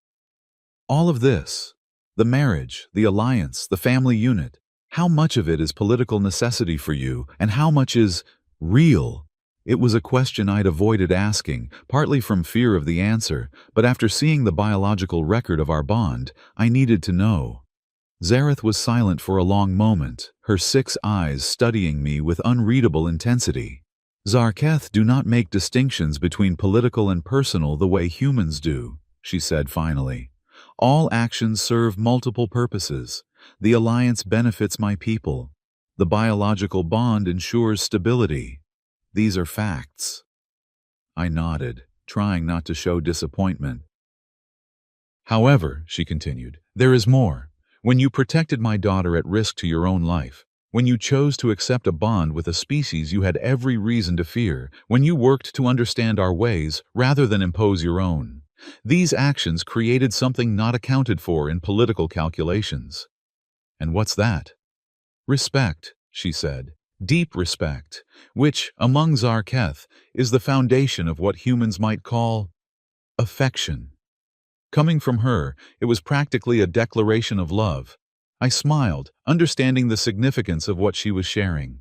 "All of this, the marriage, the alliance, the family unit, how much of it is political necessity for you, and how much is real?" It was a question I'd avoided asking, partly from fear of the answer, but after seeing the biological record of our bond, I needed to know. Zareth was silent for a long moment, her 6 eyes studying me with unreadable intensity. "Zarketh do not make distinctions between political and personal the way humans do," she said finally. "All actions serve multiple purposes. The alliance benefits my people. The biological bond ensures stability. These are facts." I nodded, trying not to show disappointment. "However," she continued, "there is more. When you protected my daughter at risk to your own life, when you chose to accept a bond with a species you had every reason to fear, when you worked to understand our ways rather than impose your own, these actions created something not accounted for in political calculations." "And what's that?" "Respect," she said. "Deep respect, which, among Zarketh, is the foundation of what humans might call affection." Coming from her, it was practically a declaration of love. I smiled, understanding the significance of what she was sharing.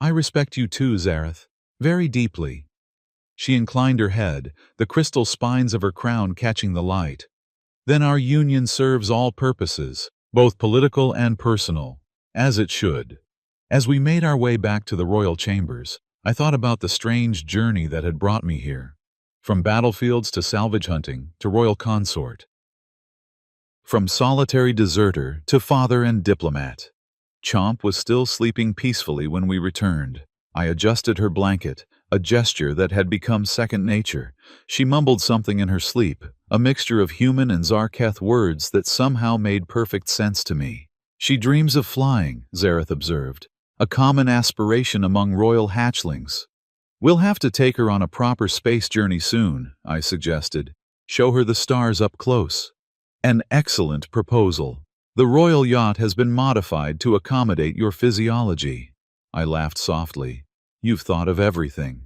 "I respect you too, Zareth, very deeply." She inclined her head, the crystal spines of her crown catching the light. "Then our union serves all purposes, both political and personal, as it should." As we made our way back to the royal chambers, I thought about the strange journey that had brought me here. From battlefields to salvage hunting to royal consort. From solitary deserter to father and diplomat. Chomp was still sleeping peacefully when we returned. I adjusted her blanket, a gesture that had become second nature, She mumbled something in her sleep, a mixture of human and Zarketh words that somehow made perfect sense to me. She dreams of flying, Zareth observed, a common aspiration among royal hatchlings. We'll have to take her on a proper space journey soon, I suggested. Show her the stars up close. An excellent proposal. The royal yacht has been modified to accommodate your physiology. I laughed softly. You've thought of everything.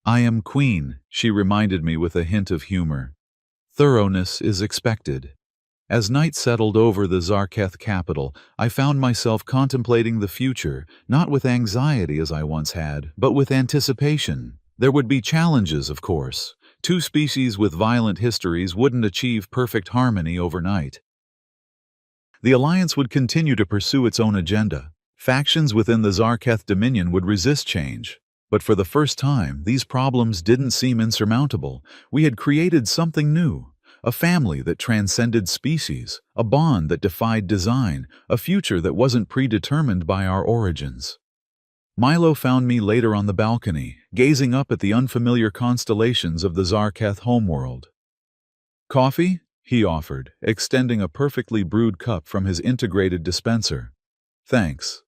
I am queen, she reminded me with a hint of humor. Thoroughness is expected. As night settled over the Zarketh capital, I found myself contemplating the future, not with anxiety as I once had, but with anticipation. There would be challenges, of course. Two species with violent histories wouldn't achieve perfect harmony overnight. The Alliance would continue to pursue its own agenda. Factions within the Zarketh Dominion would resist change. But for the first time, these problems didn't seem insurmountable. We had created something new. A family that transcended species, a bond that defied design, a future that wasn't predetermined by our origins. Milo found me later on the balcony, gazing up at the unfamiliar constellations of the Zarketh homeworld. Coffee? He offered, extending a perfectly brewed cup from his integrated dispenser. Thanks.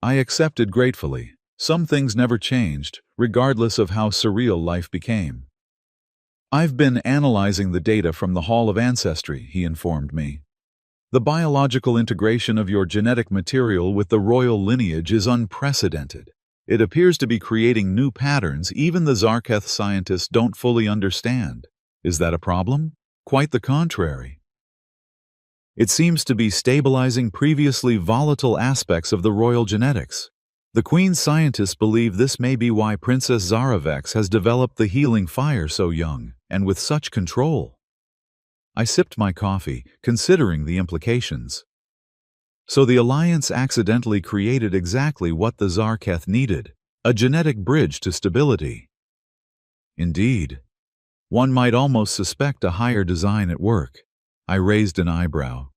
I accepted gratefully. Some things never changed, regardless of how surreal life became. I've been analyzing the data from the Hall of Ancestry, he informed me. The biological integration of your genetic material with the royal lineage is unprecedented. It appears to be creating new patterns even the Zarketh scientists don't fully understand. Is that a problem? Quite the contrary. It seems to be stabilizing previously volatile aspects of the royal genetics. The Queen's scientists believe this may be why Princess Zaravex has developed the healing fire so young, and with such control. I sipped my coffee, considering the implications. So the Alliance accidentally created exactly what the Zarketh needed, a genetic bridge to stability. Indeed. One might almost suspect a higher design at work. I raised an eyebrow.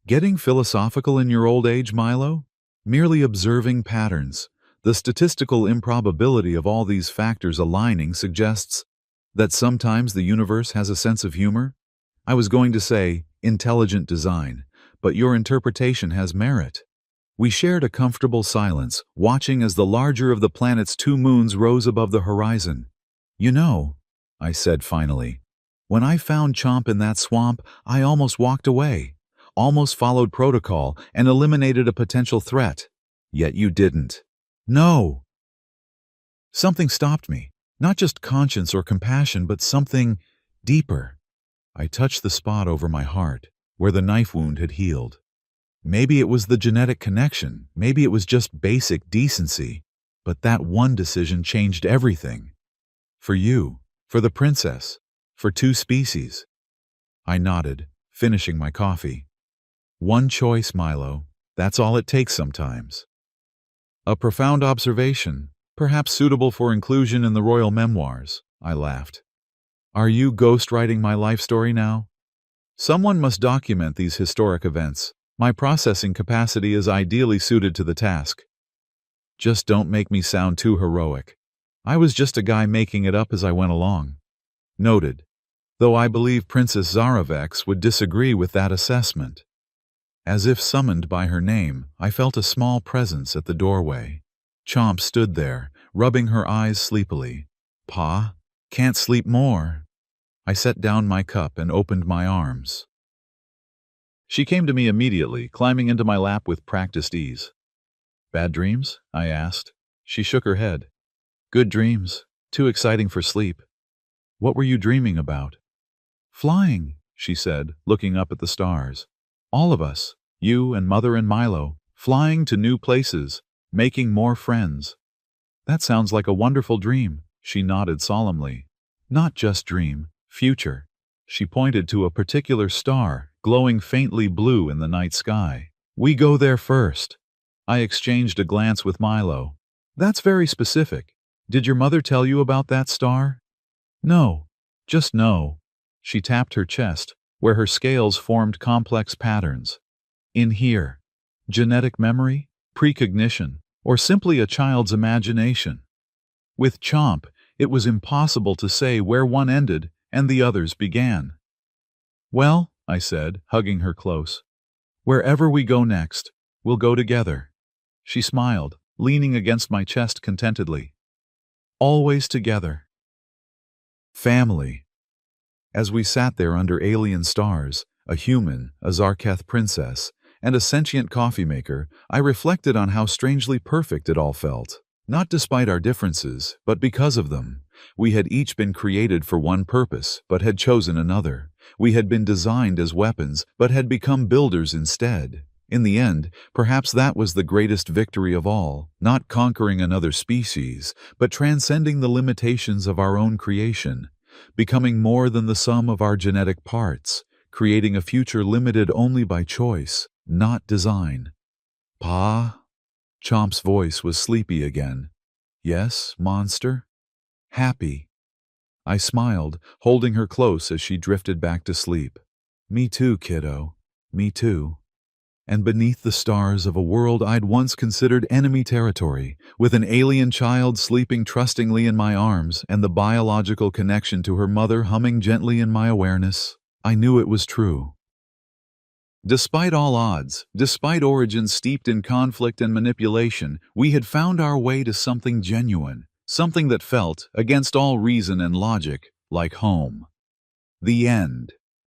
Getting philosophical in your old age, Milo? Merely observing patterns. The statistical improbability of all these factors aligning suggests that sometimes the universe has a sense of humor. I was going to say, intelligent design, but your interpretation has merit. We shared a comfortable silence, watching as the larger of the planet's two moons rose above the horizon. You know, I said finally, when I found Chomp in that swamp, I almost walked away, almost followed protocol and eliminated a potential threat. Yet you didn't. No! Something stopped me, not just conscience or compassion, but something deeper. I touched the spot over my heart, where the knife wound had healed. Maybe it was the genetic connection, maybe it was just basic decency, but that one decision changed everything. For you, for the princess, for two species. I nodded, finishing my coffee. One choice, Milo, that's all it takes sometimes. A profound observation, perhaps suitable for inclusion in the royal memoirs, I laughed. Are you ghostwriting my life story now? Someone must document these historic events. My processing capacity is ideally suited to the task. Just don't make me sound too heroic. I was just a guy making it up as I went along. Noted. Though I believe Princess Zaravex would disagree with that assessment. As if summoned by her name, I felt a small presence at the doorway. Chomp stood there, rubbing her eyes sleepily. Pa? Can't sleep more. I set down my cup and opened my arms. She came to me immediately, climbing into my lap with practiced ease. Bad dreams? I asked. She shook her head. Good dreams. Too exciting for sleep. What were you dreaming about? Flying, she said, looking up at the stars. All of us, you and Mother and Milo, flying to new places, making more friends. That sounds like a wonderful dream, she nodded solemnly. Not just dream, future. She pointed to a particular star, glowing faintly blue in the night sky. We go there first. I exchanged a glance with Milo. That's very specific. Did your mother tell you about that star? No. Just no. She tapped her chest, where her scales formed complex patterns. In here. Genetic memory, precognition, or simply a child's imagination. With Chomp, it was impossible to say where one ended and the others began. "Well," I said, hugging her close, "wherever we go next, we'll go together." She smiled, leaning against my chest contentedly. "Always together." Family. As we sat there under alien stars, a human, a Zarketh princess, and a sentient coffee maker, I reflected on how strangely perfect it all felt. Not despite our differences, but because of them. We had each been created for one purpose, but had chosen another. We had been designed as weapons, but had become builders instead. In the end, perhaps that was the greatest victory of all, not conquering another species, but transcending the limitations of our own creation, becoming more than the sum of our genetic parts, creating a future limited only by choice, not design. "Pa?" Chomp's voice was sleepy again. "Yes, monster?" "Happy." I smiled, holding her close as she drifted back to sleep. "Me too, kiddo. Me too." And beneath the stars of a world I'd once considered enemy territory, with an alien child sleeping trustingly in my arms and the biological connection to her mother humming gently in my awareness, I knew it was true. Despite all odds, despite origins steeped in conflict and manipulation, we had found our way to something genuine, something that felt, against all reason and logic, like home. The end.